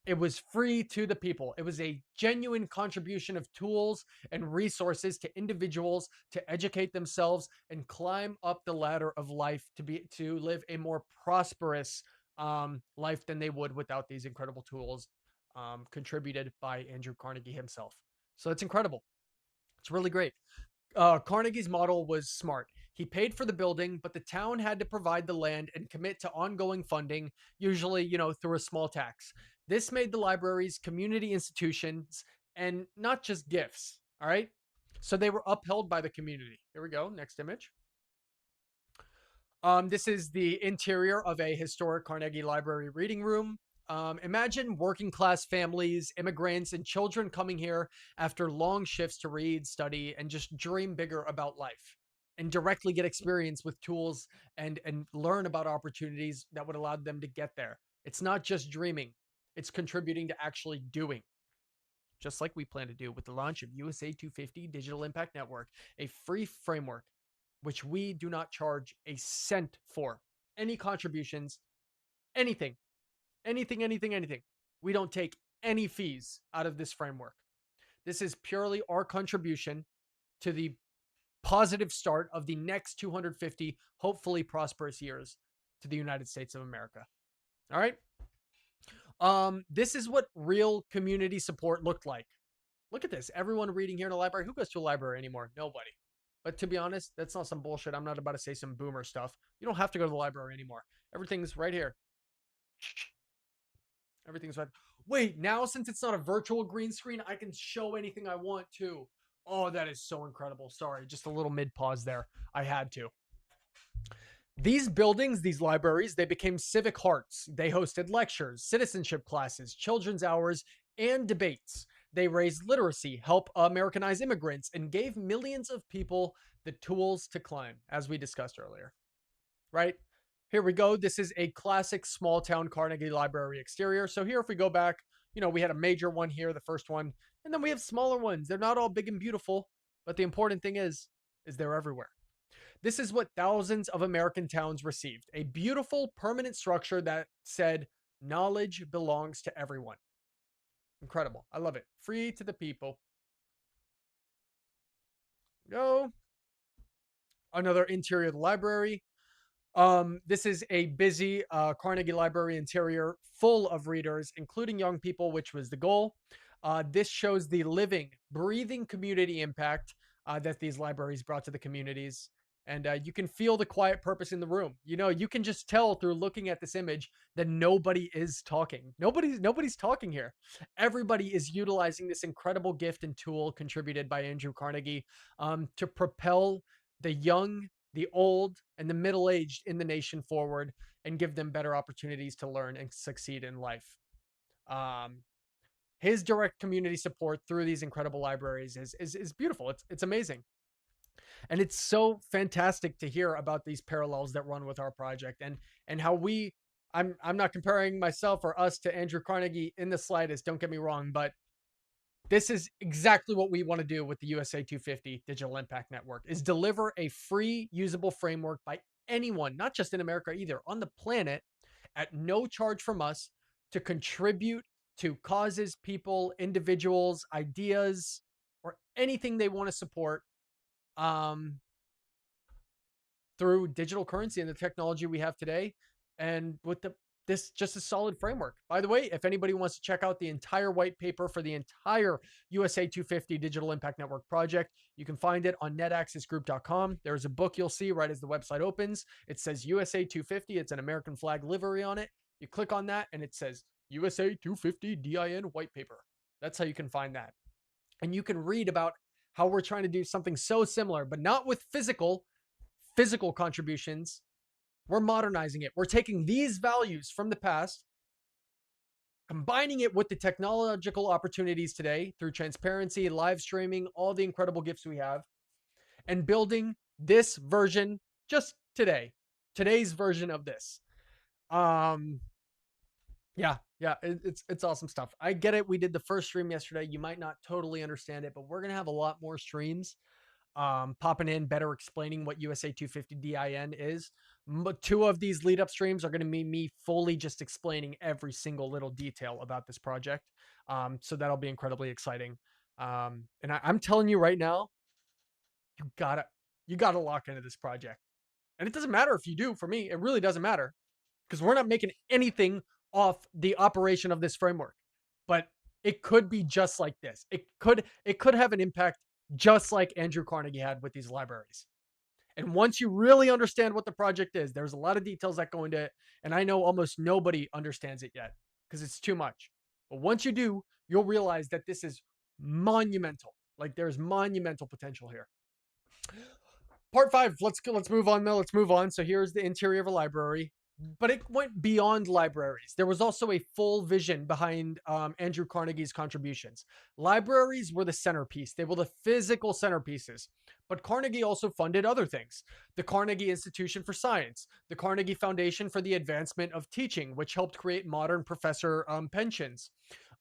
It was free to the people. It was a genuine contribution of tools and resources to individuals to educate themselves and climb up the ladder of life to live a more prosperous life than they would without these incredible tools contributed by Andrew Carnegie himself. So it's incredible. It's really great. Carnegie's model was smart. He paid for the building, but the town had to provide the land and commit to ongoing funding, usually, through a small tax. This made the libraries community institutions and not just gifts. All right. So they were upheld by the community. Here we go. Next image. This is the interior of a historic Carnegie Library reading room. Imagine working class families, immigrants, and children coming here after long shifts to read, study, and just dream bigger about life and directly get experience with tools and learn about opportunities that would allow them to get there. It's not just dreaming, it's contributing to actually doing. Just like we plan to do with the launch of USA 250 Digital Impact Network, a free framework which we do not charge a cent for. Any contributions, anything. Anything. We don't take any fees out of this framework. This is purely our contribution to the positive start of the next 250, hopefully prosperous years to the United States of America. All right. This is what real community support looked like. Look at this. Everyone reading here in a library. Who goes to a library anymore? Nobody. But to be honest, that's not some bullshit. I'm not about to say some boomer stuff. You don't have to go to the library anymore. Everything's right here. Everything's right. Wait, now since it's not a virtual green screen, I can show anything I want to. Oh, that is so incredible. Sorry, just a little mid pause there. I had to. These buildings, these libraries, they became civic hearts. They hosted lectures, citizenship classes, children's hours, and debates. They raised literacy, helped Americanize immigrants, and gave millions of people the tools to climb, as we discussed earlier. Right? Here we go. This is a classic small town Carnegie Library exterior. So here, if we go back, we had a major one here, the first one, and then we have smaller ones. They're not all big and beautiful, but the important thing is they're everywhere. This is what thousands of American towns received. A beautiful permanent structure that said, knowledge belongs to everyone. Incredible. I love it. Free to the people. Go. Another interior of the library. This is a busy Carnegie Library interior full of readers, including young people, which was the goal. This shows the living, breathing community impact that these libraries brought to the communities. And you can feel the quiet purpose in the room. You can just tell through looking at this image that nobody is talking. Nobody's talking here. Everybody is utilizing this incredible gift and tool contributed by Andrew Carnegie to propel the young, the old, and the middle-aged in the nation forward and give them better opportunities to learn and succeed in life. His direct community support through these incredible libraries is beautiful. It's amazing. And it's so fantastic to hear about these parallels that run with our project and how I'm not comparing myself or us to Andrew Carnegie in the slightest, don't get me wrong, but this is exactly what we want to do with the USA 250 Digital Impact Network, is deliver a free, usable framework by anyone, not just in America either, on the planet, at no charge from us, to contribute to causes, people, individuals, ideas, or anything they want to support through digital currency and the technology we have today, and with this just a solid framework. By the way, if anybody wants to check out the entire white paper for the entire USA 250 Digital Impact Network project, you can find it on netaccessgroup.com. There's a book you'll see right as the website opens. It says USA 250. It's an American flag livery on it. You click on that and it says USA 250 DIN white paper. That's how you can find that. And you can read about how we're trying to do something so similar, but not with physical contributions. We're modernizing it. We're taking these values from the past, combining it with the technological opportunities today through transparency, live streaming, all the incredible gifts we have, and building this version just today. Today's version of this. Um yeah, it's awesome stuff. I get it. We did the first stream yesterday. You might not totally understand it, but we're going to have a lot more streams popping in, better explaining what USA 250 DIN is. But two of these lead up streams are going to be me fully just explaining every single little detail about this project. So that'll be incredibly exciting. And I'm telling you right now, you gotta lock into this project. And it doesn't matter if you do. For me, it really doesn't matter because we're not making anything off the operation of this framework. But it could be just like this. It could have an impact just like Andrew Carnegie had with these libraries. And once you really understand what the project is, there's a lot of details that go into it. And I know almost nobody understands it yet because it's too much. But once you do, you'll realize that this is monumental. Like there's monumental potential here. Part 5. Let's move on though. Let's move on. So here's the interior of a library, but it went beyond libraries. There was also a full vision behind Andrew Carnegie's contributions. Libraries were the centerpiece. They were the physical centerpieces. But Carnegie also funded other things. The Carnegie Institution for Science, the Carnegie Foundation for the Advancement of Teaching, which helped create modern professor pensions.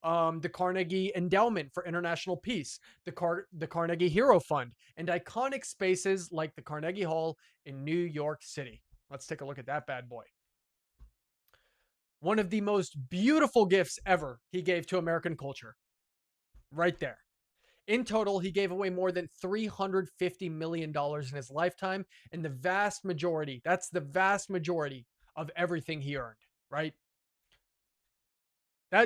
The Carnegie Endowment for International Peace, the Carnegie Hero Fund, and iconic spaces like the Carnegie Hall in New York City. Let's take a look at that bad boy. One of the most beautiful gifts ever he gave to American culture. Right there. In total, he gave away more than $350 million in his lifetime, and the vast majority, that's the vast majority of everything he earned, right?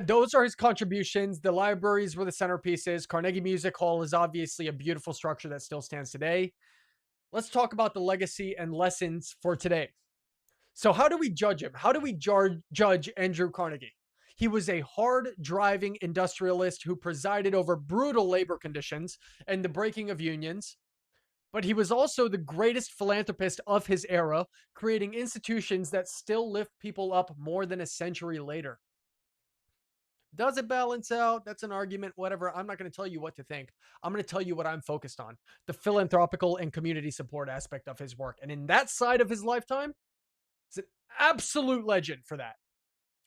Those are his contributions. The libraries were the centerpieces. Carnegie Music Hall is obviously a beautiful structure that still stands today. Let's talk about the legacy and lessons for today. So how do we judge him? How do we judge Andrew Carnegie? He was a hard-driving industrialist who presided over brutal labor conditions and the breaking of unions. But he was also the greatest philanthropist of his era, creating institutions that still lift people up more than a century later. Does it balance out? That's an argument, whatever. I'm not going to tell you what to think. I'm going to tell you what I'm focused on, the philanthropical and community support aspect of his work. And in that side of his lifetime, it's an absolute legend for that.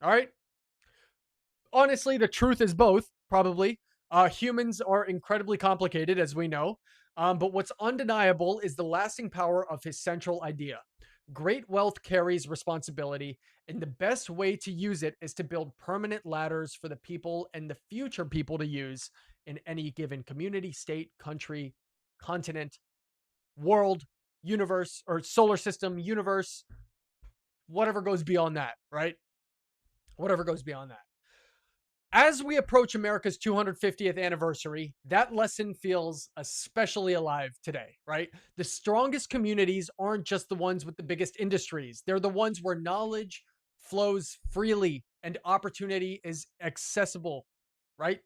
All right. Honestly, the truth is both, probably. Humans are incredibly complicated, as we know. But what's undeniable is the lasting power of his central idea. Great wealth carries responsibility, and the best way to use it is to build permanent ladders for the people and the future people to use in any given community, state, country, continent, world, universe, or solar system, universe, whatever goes beyond that, right? Whatever goes beyond that. As we approach America's 250th anniversary, that lesson feels especially alive today, right? The strongest communities aren't just the ones with the biggest industries. They're the ones where knowledge flows freely and opportunity is accessible, right?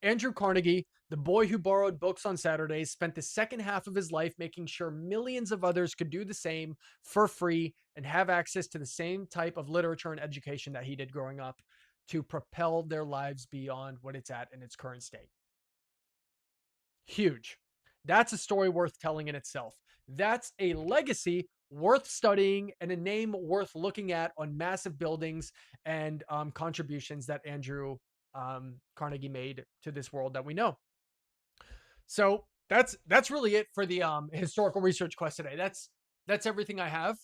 Andrew Carnegie, the boy who borrowed books on Saturdays, spent the second half of his life making sure millions of others could do the same for free and have access to the same type of literature and education that he did growing up to propel their lives beyond what it's at in its current state. Huge. That's a story worth telling in itself. That's a legacy worth studying and a name worth looking at on massive buildings and contributions that Andrew Carnegie made to this world that we know. So that's really it for the historical research quest today. That's everything I have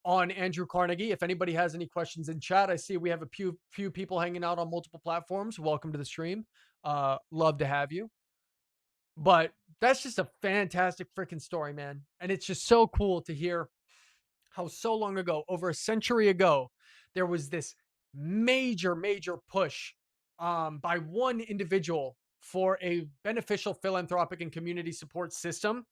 on Andrew Carnegie. If anybody has any questions in chat, I see we have a few people hanging out on multiple platforms. Welcome to the stream. Love to have you. But that's just a fantastic freaking story, man. And it's just so cool to hear how so long ago, over a century ago, there was this major push by one individual for a beneficial philanthropic and community support system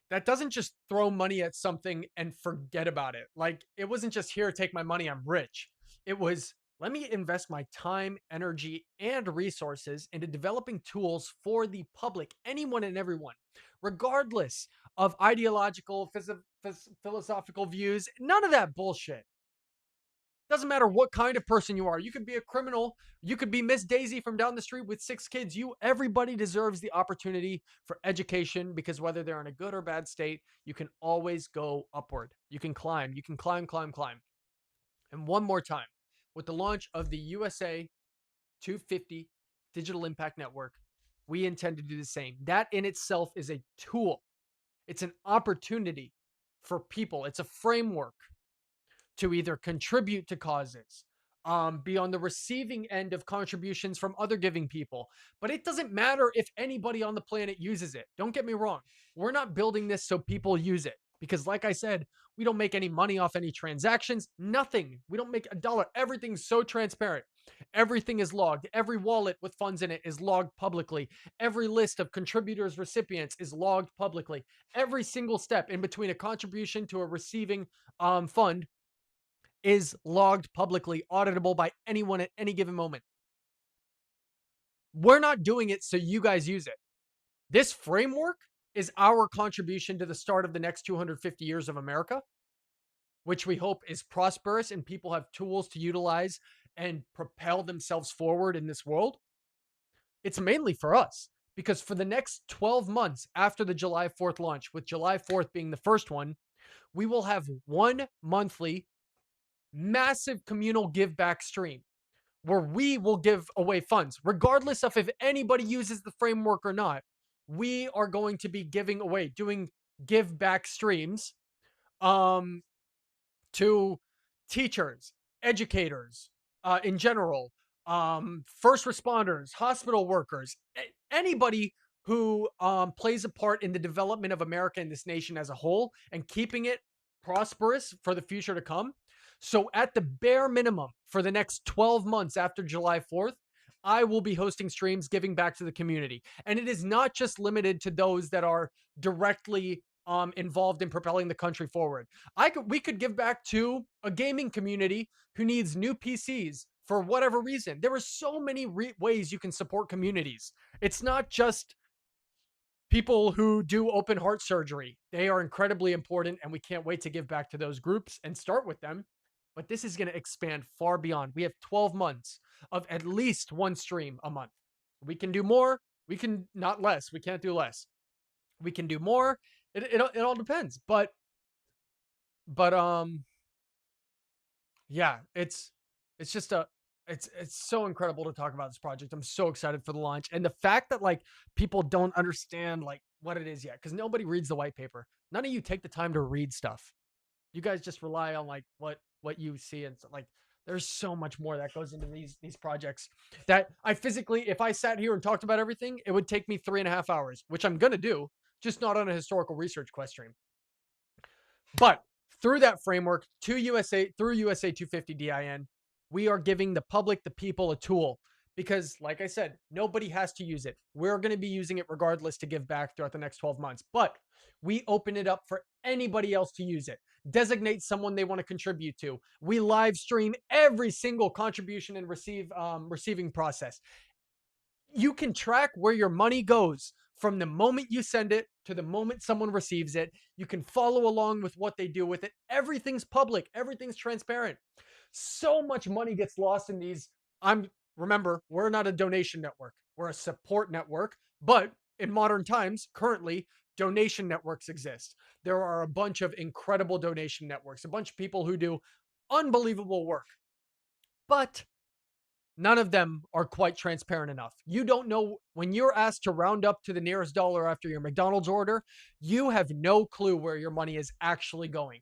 that doesn't just throw money at something and forget about it. Like, it wasn't just, here, take my money, I'm rich. It was, Let me invest my time, energy, and resources into developing tools for the public, anyone and everyone, regardless of ideological, philosophical views. None of that bullshit. Doesn't matter what kind of person you are. You could be a criminal. You could be Miss Daisy from down the street with 6 kids. Everybody deserves the opportunity for education, because whether they're in a good or bad state, you can always go upward. You can climb. You can climb, climb, climb. And one more time, with the launch of the USA 250 Digital Impact Network, we intend to do the same. That in itself is a tool. It's an opportunity for people. It's a framework to either contribute to causes, be on the receiving end of contributions from other giving people. But it doesn't matter if anybody on the planet uses it. Don't get me wrong. We're not building this so people use it, because, like I said, we don't make any money off any transactions, nothing. We don't make a dollar. Everything's so transparent. Everything is logged. Every wallet with funds in it is logged publicly. Every list of contributors, recipients is logged publicly. Every single step in between a contribution to a receiving fund is logged publicly, auditable by anyone at any given moment. We're not doing it so you guys use it. This framework is our contribution to the start of the next 250 years of America, which we hope is prosperous and people have tools to utilize and propel themselves forward in this world. It's mainly for us, because for the next 12 months after the July 4th launch, with July 4th being the first one, we will have one monthly massive communal give back stream where we will give away funds, regardless of if anybody uses the framework or not. We are going to be giving away, doing give back streams um, to teachers, educators in general, first responders, hospital workers, anybody who plays a part in the development of America and this nation as a whole and keeping it prosperous for the future to come. So, at the bare minimum, for the next 12 months after July 4th, I will be hosting streams giving back to the community. And it is not just limited to those that are directly involved in propelling the country forward. We could give back to a gaming community who needs new PCs for whatever reason. There are so many ways you can support communities. It's not just people who do open heart surgery. They are incredibly important, and we can't wait to give back to those groups and start with them. But this is going to expand far beyond. We have 12 months of at least one stream a month. We can do more. We can not less. We can't do less. We can do more. It all depends. But yeah, it's just it's so incredible to talk about this project. I'm so excited for the launch, and the fact that like people don't understand like what it is yet, because nobody reads the white paper. None of you take the time to read stuff. You guys just rely on like what you see, and like there's so much more that goes into these projects that I physically, if I sat here and talked about everything, it would take me 3.5 hours, which I'm gonna do, just not on a historical research quest stream. But through that framework, through USA 250 DIN, we are giving the public, the people, a tool, because, like I said, nobody has to use it. We're going to be using it regardless to give back throughout the next 12 months. But we open it up for anybody else to use it. Designate someone they want to contribute to. We live stream every single contribution and receiving process. You can track where your money goes from the moment you send it to the moment someone receives it. You can follow along with what they do with it. Everything's public, everything's transparent. So much money gets lost in these. Remember, we're not a donation network. We're a support network, but in modern times, currently, donation networks exist. There are a bunch of incredible donation networks, a bunch of people who do unbelievable work. But none of them are quite transparent enough. You don't know when you're asked to round up to the nearest dollar after your McDonald's order, you have no clue where your money is actually going.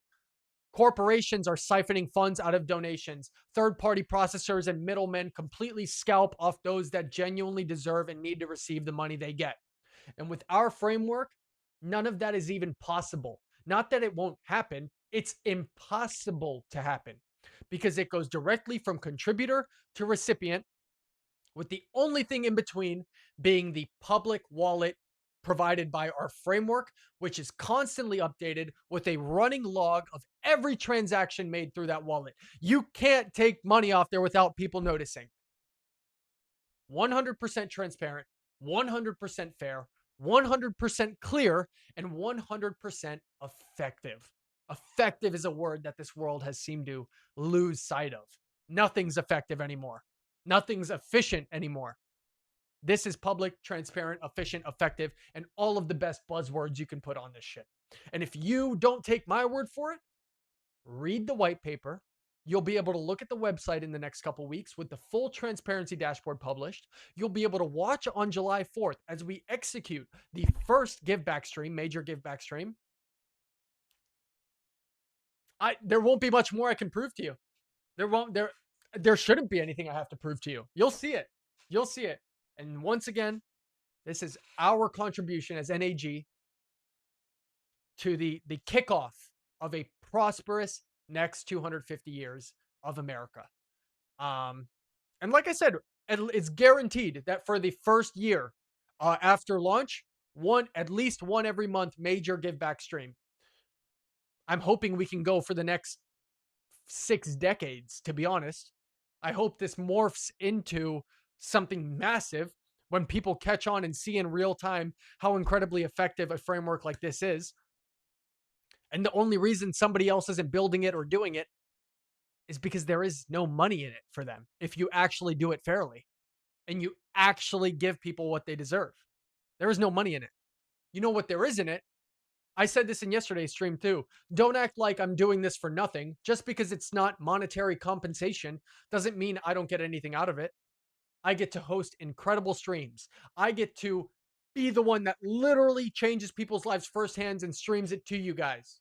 Corporations are siphoning funds out of donations. Third-party processors and middlemen completely scalp off those that genuinely deserve and need to receive the money they get. And with our framework, none of that is even possible. Not that it won't happen, it's impossible to happen, because it goes directly from contributor to recipient, with the only thing in between being the public wallet provided by our framework, which is constantly updated with a running log of every transaction made through that wallet. You can't take money off there without people noticing. 100% transparent, 100% fair, 100% clear, and 100% effective. Effective is a word that this world has seemed to lose sight of. Nothing's effective anymore. Nothing's efficient anymore. This is public, transparent, efficient, effective, and all of the best buzzwords you can put on this shit. And if you don't take my word for it, read the white paper. You'll be able to look at the website in the next couple weeks with the full transparency dashboard published. You'll be able to watch on July 4th as we execute the first give back stream, major give back stream. There won't be much more I can prove to you. There shouldn't be anything I have to prove to you. You'll see it. You'll see it. And once again, this is our contribution as NAG to the kickoff of a prosperous next 250 years of America. And like I said, it's guaranteed that for the first year after launch, at least one every month major give back stream. I'm hoping we can go for the next 6 decades, to be honest. I hope this morphs into something massive when people catch on and see in real time how incredibly effective a framework like this is. And the only reason somebody else isn't building it or doing it is because there is no money in it for them if you actually do it fairly and you actually give people what they deserve. There is no money in it. You know what there is in it? I said this in yesterday's stream too. Don't act like I'm doing this for nothing. Just because it's not monetary compensation doesn't mean I don't get anything out of it. I get to host incredible streams. I get to be the one that literally changes people's lives firsthand and streams it to you guys.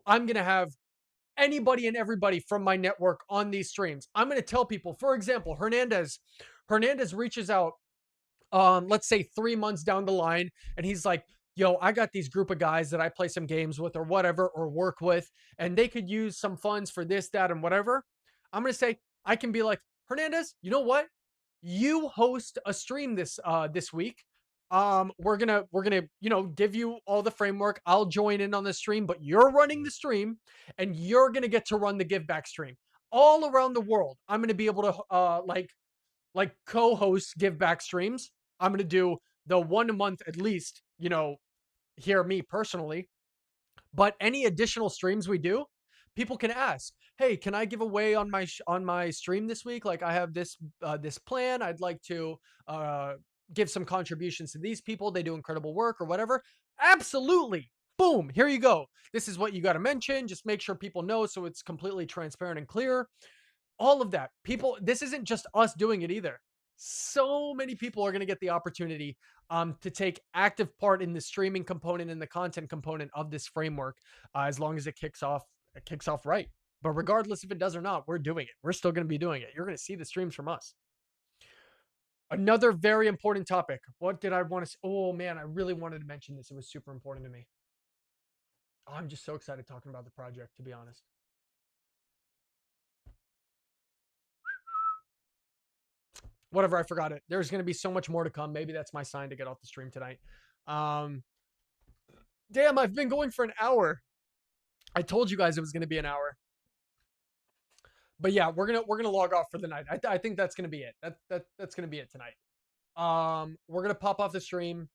I'm going to have anybody and everybody from my network on these streams. I'm going to tell people, for example, Hernandez reaches out, let's say 3 months down the line, and he's like, yo, I got these group of guys that I play some games with or whatever, or work with, and they could use some funds for this, that, and whatever. I'm going to say, I can be like, Hernandez, you know what? You host a stream this week. We're gonna, give you all the framework. I'll join in on the stream, but you're running the stream and you're gonna get to run the give back stream all around the world. I'm gonna be able to like co-host give back streams. I'm gonna do the 1 a month at least, here me personally. But any additional streams we do, people can ask, hey, can I give away on my stream this week? Like, I have this plan. I'd like to give some contributions to these people. They do incredible work or whatever. Absolutely. Boom. Here you go. This is what you got to mention. Just make sure people know so it's completely transparent and clear. All of that. This isn't just us doing it either. So many people are going to get the opportunity to take active part in the streaming component and the content component of this framework, as long as it kicks off right. But regardless if it does or not, we're doing it. We're still going to be doing it. You're going to see the streams from us. Another very important topic. What did I want to say? Oh man, I really wanted to mention this. It was super important to me. Oh, I'm just so excited talking about the project, to be honest. Whatever, I forgot it. There's going to be so much more to come. Maybe that's my sign to get off the stream tonight. Damn, I've been going for an hour. I told you guys it was going to be an hour. But yeah, we're gonna log off for the night. I think that's gonna be it. That's gonna be it tonight. We're gonna pop off the stream.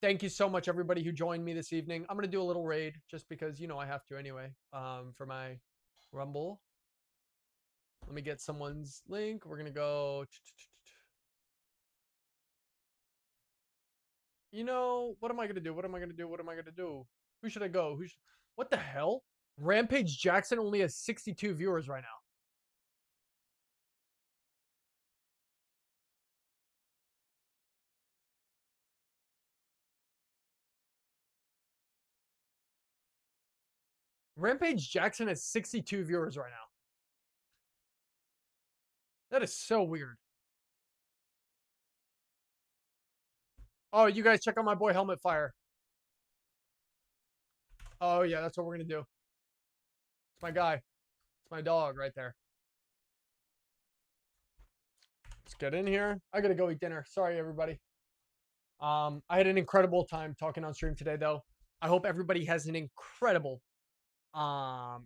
Thank you so much, everybody who joined me this evening. I'm gonna do a little raid just because I have to anyway. For my Rumble. Let me get someone's link. We're gonna go. What am I gonna do? What am I gonna do? What am I gonna do? Who should I go? What the hell? Rampage Jackson only has 62 viewers right now. Rampage Jackson has 62 viewers right now. That is so weird. Oh, you guys check out my boy Helmet Fire. Oh yeah, that's what we're gonna do. It's my guy. It's my dog right there. Let's get in here. I gotta go eat dinner. Sorry, everybody. I had an incredible time talking on stream today, though. I hope everybody has an incredible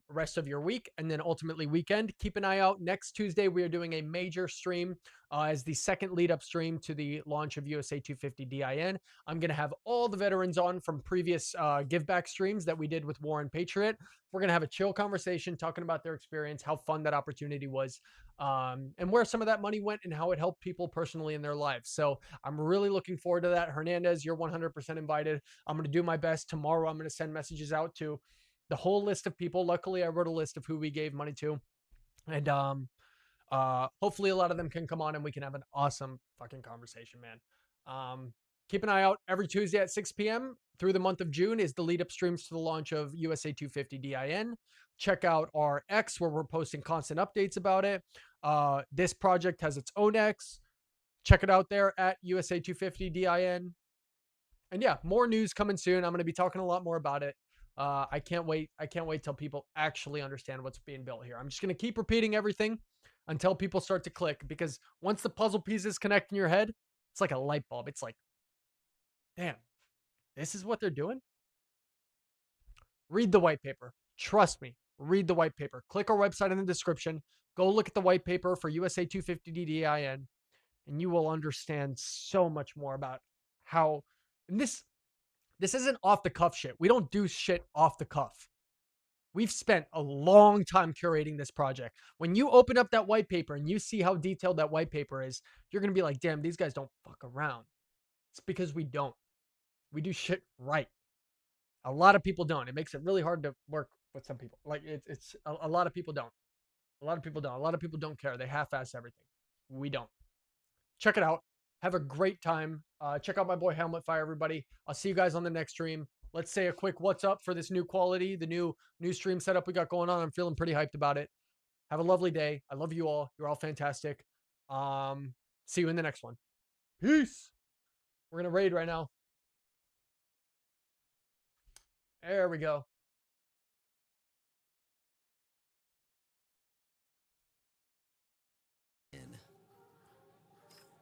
rest of your week and then ultimately weekend. Keep an eye out. Next Tuesday, we are doing a major stream as the second lead up stream to the launch of USA 250 DIN. I'm going to have all the veterans on from previous give back streams that we did with Warren Patriot. We're going to have a chill conversation talking about their experience, how fun that opportunity was, and where some of that money went and how it helped people personally in their lives. So I'm really looking forward to that. Hernandez, you're 100% invited. I'm going to do my best. Tomorrow, I'm going to send messages out to the whole list of people. Luckily, I wrote a list of who we gave money to, and hopefully a lot of them can come on and we can have an awesome fucking conversation, man. Keep an eye out. Every Tuesday at 6 p.m. through the month of June is the lead up streams to the launch of USA 250 DIN. Check out our X where we're posting constant updates about it. This project has its own X. Check it out there at USA 250 DIN. And yeah, more news coming soon. I'm going to be talking a lot more about it. I can't wait. I can't wait till people actually understand what's being built here. I'm just going to keep repeating everything until people start to click, because once the puzzle pieces connect in your head, it's like a light bulb. It's like, damn, this is what they're doing. Read the white paper. Trust me. Read the white paper. Click our website in the description. Go look at the white paper for USA 250 DIN, and you will understand so much more about how. And this isn't off the cuff shit. We don't do shit off the cuff. We've spent a long time curating this project. When you open up that white paper and you see how detailed that white paper is, you're going to be like, damn, these guys don't fuck around. It's because we don't. We do shit right. A lot of people don't. It makes it really hard to work with some people. Like it's a lot of people don't. A lot of people don't. A lot of people don't care. They half-ass everything. We don't. Check it out. Have a great time. Check out my boy Helmet Fire, everybody. I'll see you guys on the next stream. Let's say a quick what's up for this new quality, the new stream setup we got going on. I'm feeling pretty hyped about it. Have a lovely day. I love you all. You're all fantastic. See you in the next one. Peace. We're gonna raid right now. There we go.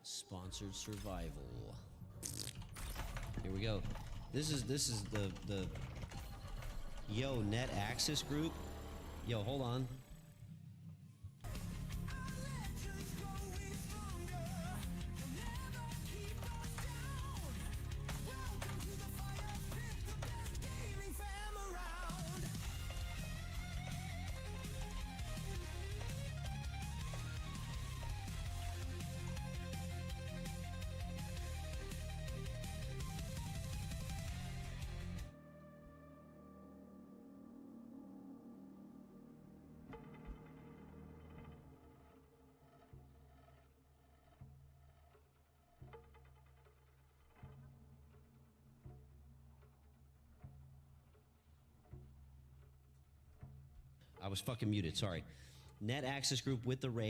Sponsored survival. Here we go. This is the Yo Net Access group. Yo, hold on. I was fucking muted, sorry. Net Access Group with the raid.